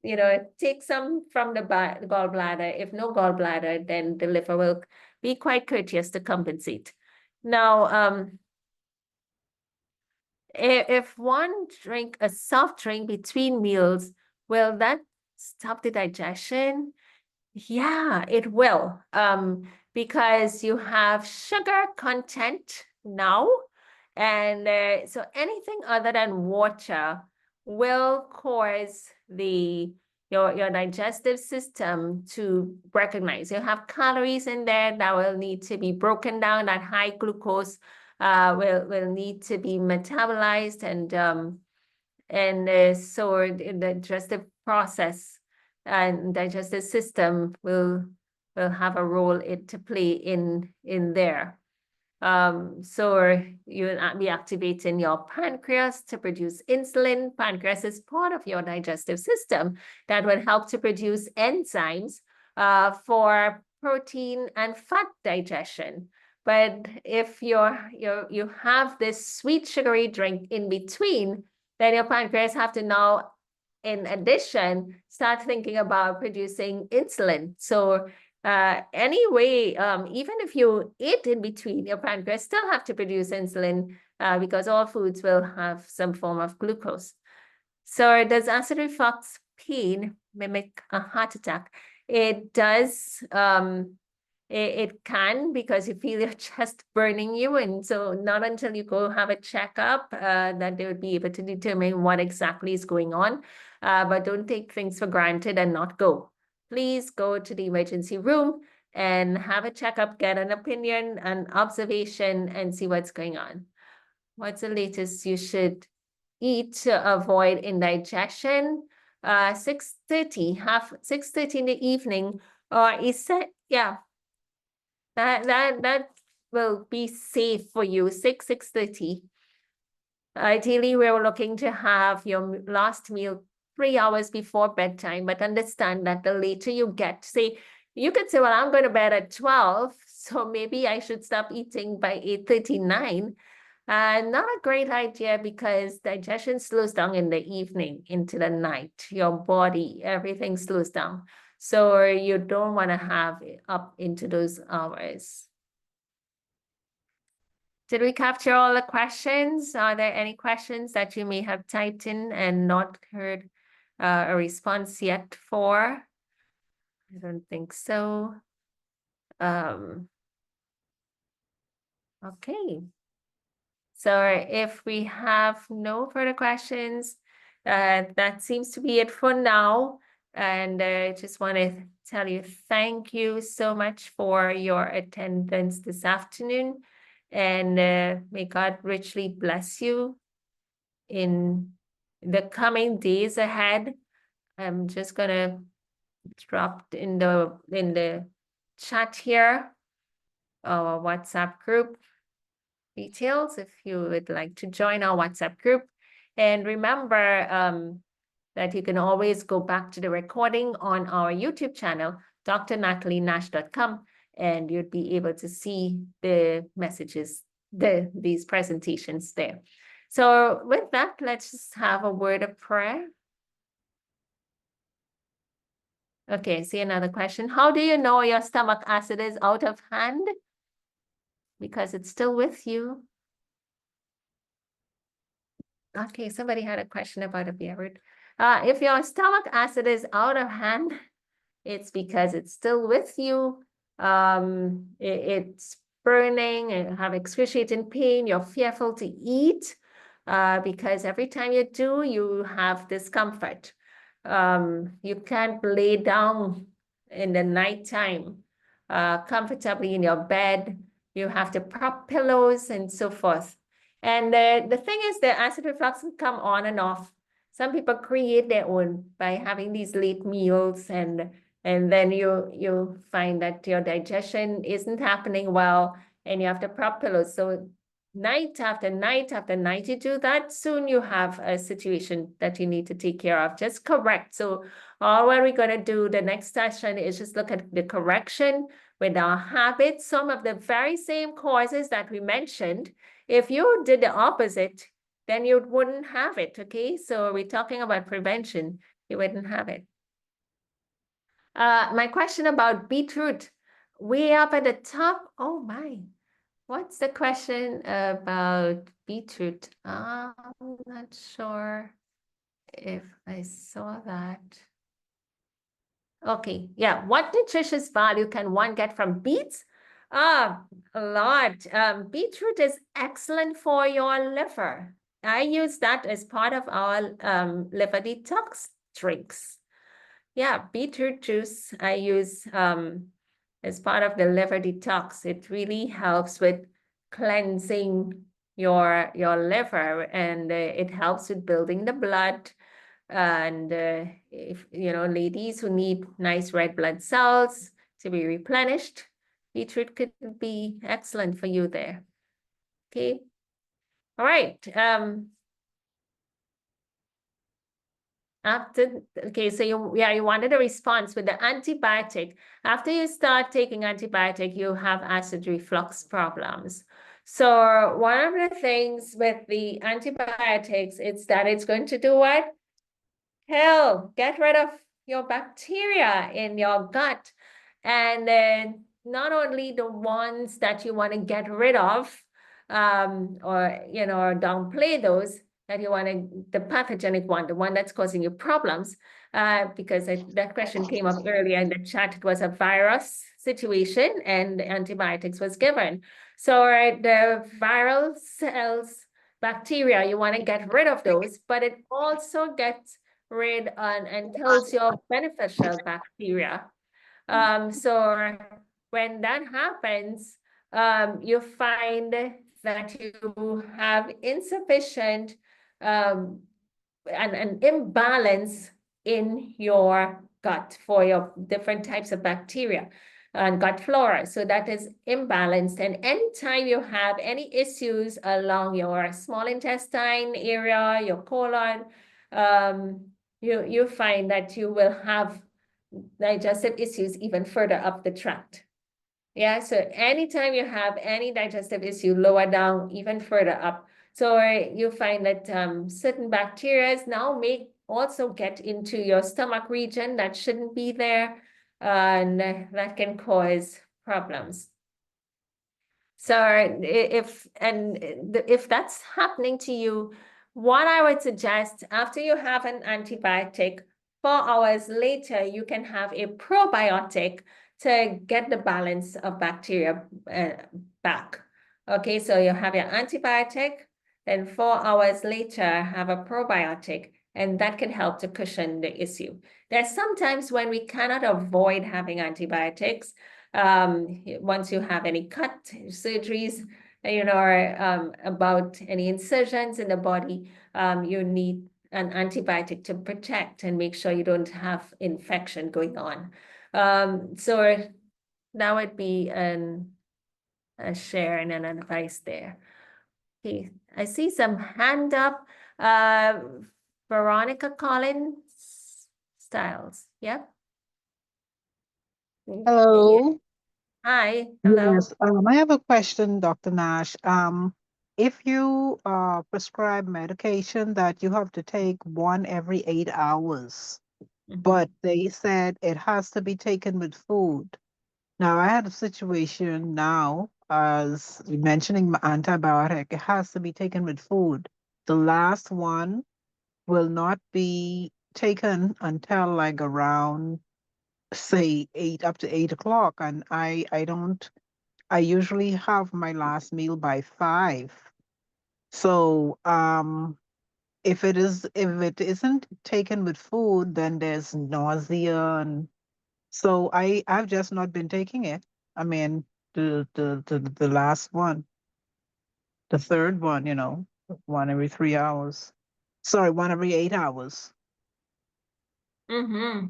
you know, take some from the gallbladder. If no gallbladder, then the liver will be quite courteous to compensate. Now, if one drink a soft drink between meals, will that stop the digestion? Yeah, it will. Because you have sugar content now, and so anything other than water will cause your digestive system to recognize. You have calories in there that will need to be broken down. That high glucose will need to be metabolized, and so the digestive process and digestive system will have a role to play in there. So you'll be activating your pancreas to produce insulin. Pancreas is part of your digestive system that will help to produce enzymes for protein and fat digestion. But if you have this sweet sugary drink in between, then your pancreas have to now, in addition, start thinking about producing insulin. So anyway, even if you eat in between, your pancreas still have to produce insulin because all foods will have some form of glucose. So does acid reflux pain mimic a heart attack? It does. It can, because you feel your chest burning you, and so not until you go have a checkup that they would be able to determine what exactly is going on. But don't take things for granted and not go. Please go to the emergency room and have a checkup, get an opinion, an observation, and see what's going on. What's the latest you should eat to avoid indigestion? 6:30, 6:30 in the evening, or yeah. That will be safe for you. 6:30. Ideally, we're looking to have your last meal 3 hours before bedtime, but understand that the later you get, say, you could say, well, I'm going to bed at 12, so maybe I should stop eating by 8:39. Not a great idea, because digestion slows down in the evening into the night. Your body, everything slows down. So you don't want to have it up into those hours. Did we capture all the questions? Are there any questions that you may have typed in and not heard a response yet for? I don't think so. Okay. So if we have no further questions, that seems to be it for now. And I just want to tell you thank you so much for your attendance this afternoon. And may God richly bless you in the coming days ahead. I'm just gonna drop in the chat here our WhatsApp group details if you would like to join our WhatsApp group. And remember that you can always go back to the recording on our YouTube channel, drnatalienash.com, and you'd be able to see the messages, these presentations there. So with that, let's just have a word of prayer. Okay, see another question. How do you know your stomach acid is out of hand? Because it's still with you. Okay, somebody had a question about a beer root. If your stomach acid is out of hand, it's because it's still with you. It's burning and have excruciating pain. You're fearful to eat because every time you do, you have discomfort. You can't lay down in the nighttime comfortably in your bed. You have to prop pillows and so forth. And the thing is, the acid reflux can come on and off. Some people create their own by having these late meals, and then you find that your digestion isn't happening well, and you have to prop pillows. So night after night after night, you do that, soon you have a situation that you need to take care of. Just correct. So all what we're going to do the next session is just look at the correction with our habits, some of the very same causes that we mentioned. If you did the opposite, then you wouldn't have it, okay? So we're talking about prevention. You wouldn't have it. My question about beetroot, way up at the top. Oh my, what's the question about beetroot? I'm not sure if I saw that. Okay, yeah. What nutritious value can one get from beets? A lot. Beetroot is excellent for your liver. I use that as part of our liver detox drinks. Yeah, beetroot juice I use as part of the liver detox. It really helps with cleansing your liver, and it helps with building the blood. And if, you know, ladies who need nice red blood cells to be replenished, beetroot could be excellent for you there. Okay. All right. Okay, so you wanted a response with the antibiotic. After you start taking antibiotic, you have acid reflux problems. So one of the things with the antibiotics is that it's going to do what? Get rid of your bacteria in your gut. And then not only the ones that you want to get rid of, or, you know, or downplay those, that you want to, the pathogenic one, the one that's causing you problems, because that question came up earlier in the chat. It was a virus situation and antibiotics was given. So the viral cells, bacteria, you want to get rid of those, but it also gets rid and kills your beneficial bacteria. So when that happens, you find that you have insufficient an imbalance in your gut for your different types of bacteria and gut flora. So that is imbalanced. And anytime you have any issues along your small intestine area, your colon, you find that you will have digestive issues even further up the tract. Yeah, so anytime you have any digestive issue lower down, even further up, so you find that certain bacteria now may also get into your stomach region that shouldn't be there, and that can cause problems. So if that's happening to you, what I would suggest, after you have an antibiotic, 4 hours later, you can have a probiotic to get the balance of bacteria back. Okay, so you have your antibiotic, then 4 hours later, have a probiotic, and that can help to cushion the issue. There's sometimes when we cannot avoid having antibiotics, once you have any cut surgeries, you know, or about any incisions in the body, you need an antibiotic to protect and make sure you don't have infection going on. So that would be a share and an advice there. Okay, I see some hand up. Veronica Collins Styles. Yep. Hello. Hi. Hello. Yes, I have a question, Dr. Nash. If you prescribe medication that you have to take one every 8 hours, but they said it has to be taken with food. Now, I had a situation now, as mentioning my antibiotic, it has to be taken with food. The last one will not be taken until like around, say, 8 up to 8 o'clock, and I usually have my last meal by 5. So if it isn't taken with food, then there's nausea, and so I've just not been taking it. I mean, the last one, the third one, one every 3 hours. Sorry, one every 8 hours. Okay.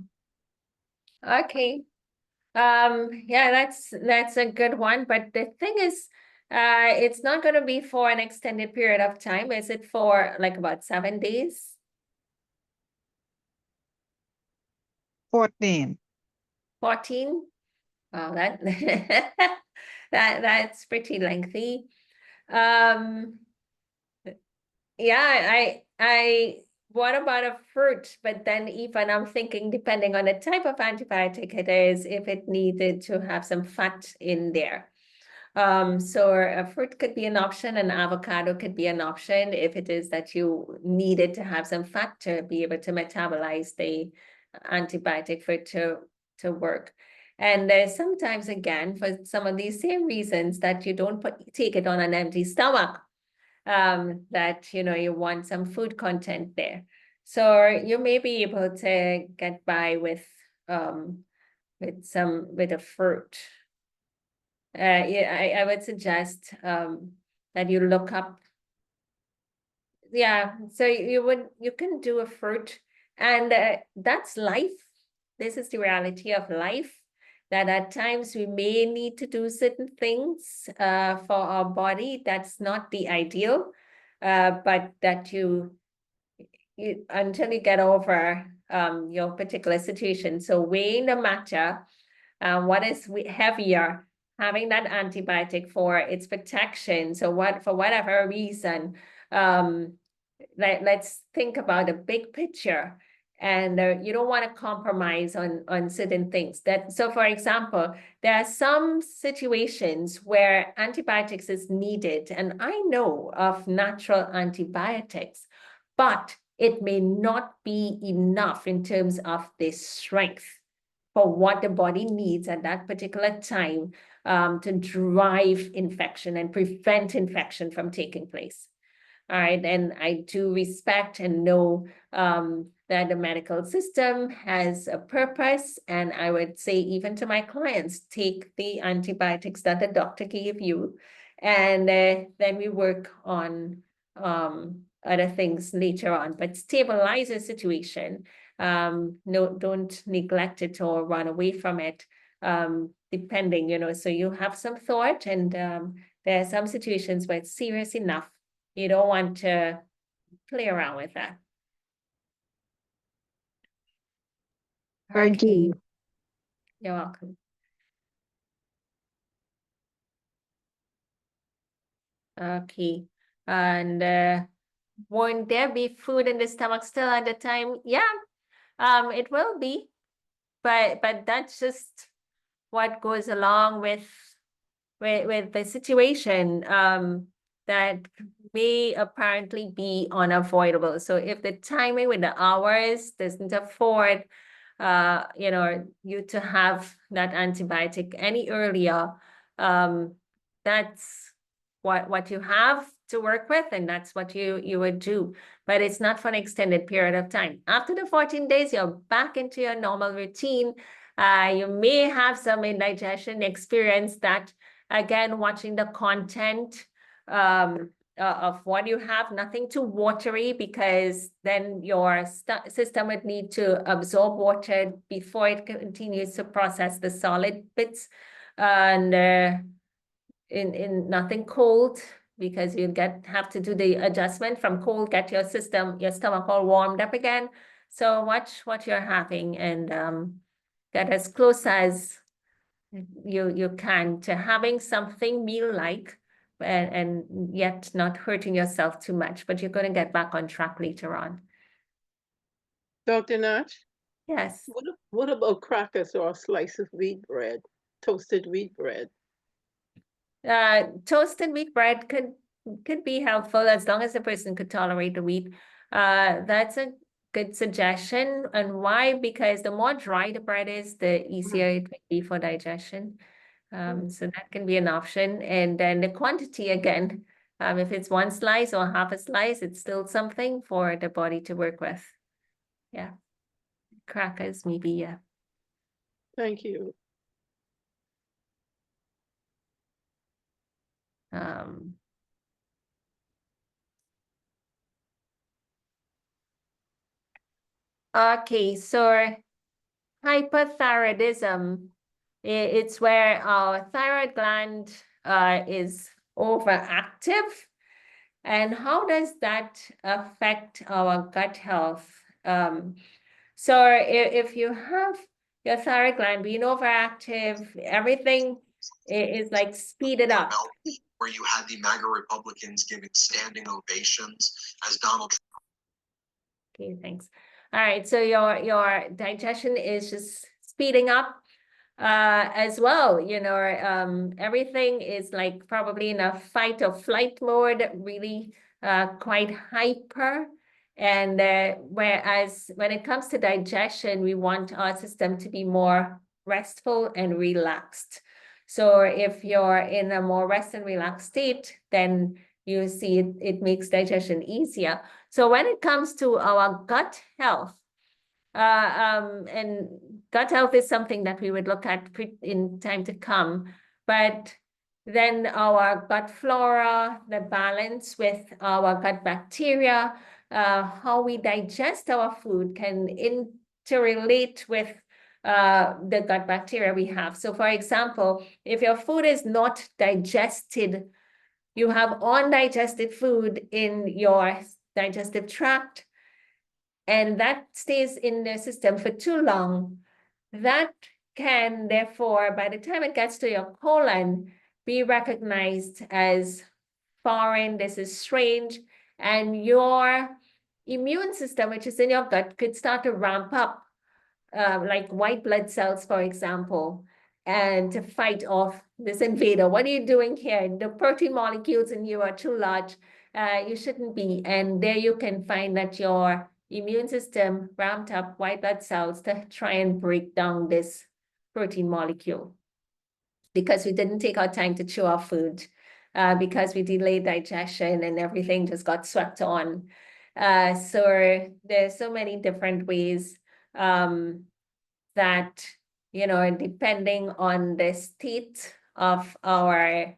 Yeah, that's a good one. But the thing is, it's not going to be for an extended period of time. Is it for like about 7 days? 14. 14? Wow, that's pretty lengthy. Yeah, what about a fruit? But then even I'm thinking, depending on the type of antibiotic it is, if it needed to have some fat in there. So a fruit could be an option, an avocado could be an option if it is that you needed to have some fat to be able to metabolize the antibiotic for it to work. And sometimes, again, for some of these same reasons that you don't take it on an empty stomach, that, you want some food content there. So you may be able to get by with a fruit. Yeah, I would suggest that you look up. Yeah, so you can do a fruit, And that's life. This is the reality of life, that at times we may need to do certain things for our body. That's not the ideal, but that you until you get over your particular situation. So weighing the matter, what is heavier, having that antibiotic for its protection. So for whatever reason, let's think about the big picture. And you don't want to compromise on certain things. So for example, there are some situations where antibiotics is needed. And I know of natural antibiotics, but it may not be enough in terms of the strength for what the body needs at that particular time to drive infection and prevent infection from taking place. All right, and I do respect and know that the medical system has a purpose, and I would say even to my clients, take the antibiotics that the doctor gave you, and then we work on other things later on, but stabilize the situation. No, don't neglect it or run away from it, depending, so you have some thought, and there are some situations where it's serious enough. You don't want to play around with that. Thank you. You're welcome. Okay. And won't there be food in the stomach still at the time? Yeah, it will be. But that's just what goes along with the situation that may apparently be unavoidable. So if the timing with the hours doesn't afford you to have that antibiotic any earlier, that's what you have to work with, and that's what you would do. But it's not for an extended period of time. After the 14 days, you're back into your normal routine. You may have some indigestion experience that, again, watching the content of what you have, nothing too watery, because then your system would need to absorb water before it continues to process the solid bits. And in nothing cold, because you have to do the adjustment from cold, get your stomach all warmed up again. So watch what you're having, and get as close as you can to having something meal-like, and yet not hurting yourself too much, but you're going to get back on track later on. Dr. Nash? Yes. What about crackers or a slice of wheat bread, toasted wheat bread? Toasted wheat bread could be helpful as long as the person could tolerate the wheat. That's a good suggestion. And why? Because the more dry the bread is, the easier it will be for digestion. So that can be an option. And then the quantity again, if it's one slice or half a slice, it's still something for the body to work with. Yeah. Crackers, maybe, yeah. Thank you. Okay, so hyperthyroidism, it's where our thyroid gland is overactive. And how does that affect our gut health? So if you have your thyroid gland being overactive, everything is like speeded up. Where you had the MAGA Republicans giving standing ovations as Donald Trump. Okay, thanks. All right, so your digestion is just speeding up as well. Everything is like probably in a fight or flight mode, really quite hyper. And whereas when it comes to digestion, we want our system to be more restful and relaxed. So if you're in a more rest and relaxed state, then you see it makes digestion easier. So when it comes to our gut health, and gut health is something that we would look at in time to come, but Then our gut flora, the balance with our gut bacteria, how we digest our food can interrelate with the gut bacteria we have. So for example, if your food is not digested, you have undigested food in your digestive tract, and that stays in the system for too long, that can therefore, by the time it gets to your colon, be recognized as foreign, this is strange, and your immune system, which is in your gut, could start to ramp up, like white blood cells, for example, and to fight off this invader. What are you doing here? The protein molecules in you are too large. You shouldn't be. And there you can find that your immune system ramped up white blood cells to try and break down this protein molecule, because we didn't take our time to chew our food, because we delayed digestion and everything just got swept on. So there's so many different ways that, you know, depending on the state of our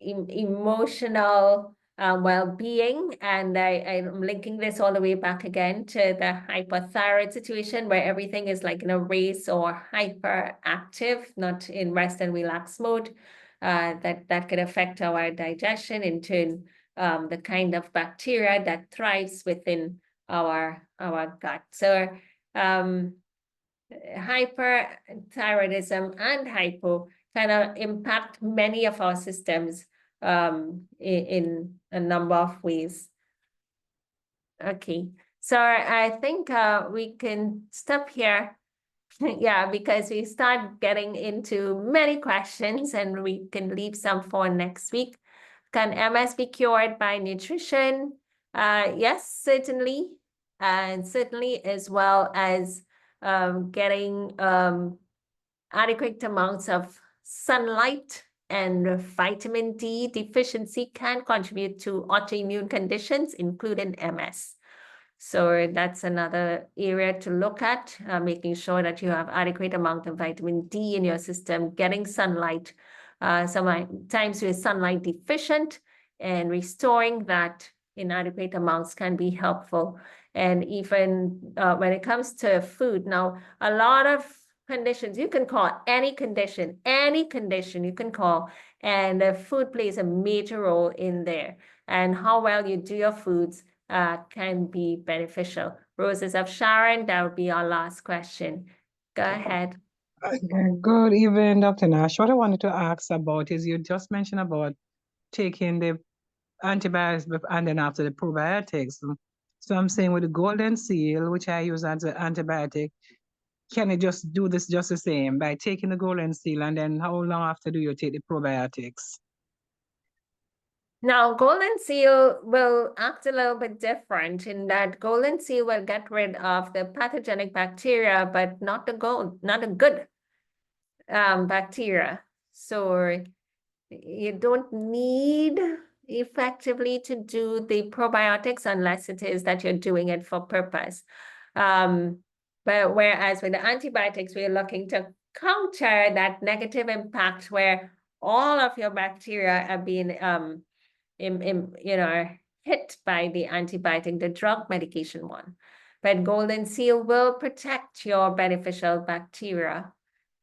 emotional well-being, and I'm linking this all the way back again to the hypothyroid situation, where everything is like in a race or hyperactive, not in rest and relax mode. That could affect our digestion, in turn, the kind of bacteria that thrives within our gut. So hyperthyroidism and hypo kind of impact many of our systems in a number of ways. Okay, so I think we can stop here. Yeah, because we start getting into many questions, and we can leave some for next week. Can MS be cured by nutrition? Yes, certainly. And certainly, as well as getting adequate amounts of sunlight, and vitamin D deficiency can contribute to autoimmune conditions, including MS. So that's another area to look at, making sure that you have adequate amount of vitamin D in your system, getting sunlight. Sometimes we're sunlight deficient, and restoring that in adequate amounts can be helpful. And even when it comes to food, now, a lot of conditions, you can call any condition you can call, and food plays a major role in there. And how well you do your foods can be beneficial. Roses of Sharon, that would be our last question. Go ahead. Good evening, Dr. Nash. What I wanted to ask about is, you just mentioned about taking the antibiotics and then after the probiotics. So I'm saying with the golden seal, which I use as an antibiotic, can you just do this just the same by taking the golden seal, and then how long after do you take the probiotics? Now, golden seal will act a little bit different in that golden seal will get rid of the pathogenic bacteria, but not the good bacteria. So you don't need effectively to do the probiotics unless it is that you're doing it for purpose. But whereas with the antibiotics, we're looking to counter that negative impact where all of your bacteria are being hit by the antibiotic, the drug medication one. But golden seal will protect your beneficial bacteria,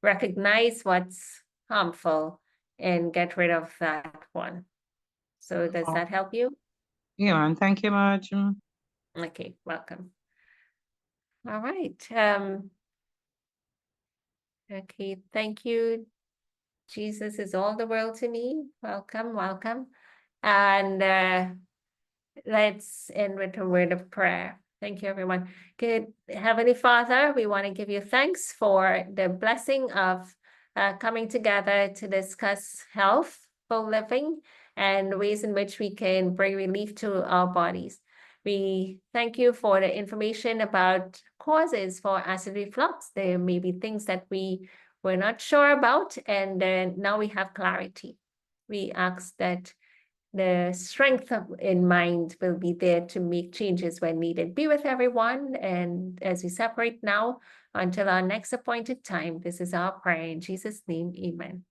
recognize what's harmful, and get rid of that one. So does that help you? Yeah, and thank you much. Okay, welcome. All right. Okay, thank you. Jesus is all the world to me. Welcome, welcome. And let's end with a word of prayer. Thank you, everyone. Good Heavenly Father, we want to give you thanks for the blessing of coming together to discuss healthful living and ways in which we can bring relief to our bodies. We thank you for the information about causes for acid reflux. There may be things that we were not sure about, and now we have clarity. We ask that the strength in mind will be there to make changes when needed. Be with everyone, and as we separate now until our next appointed time, this is our prayer in Jesus' name, amen.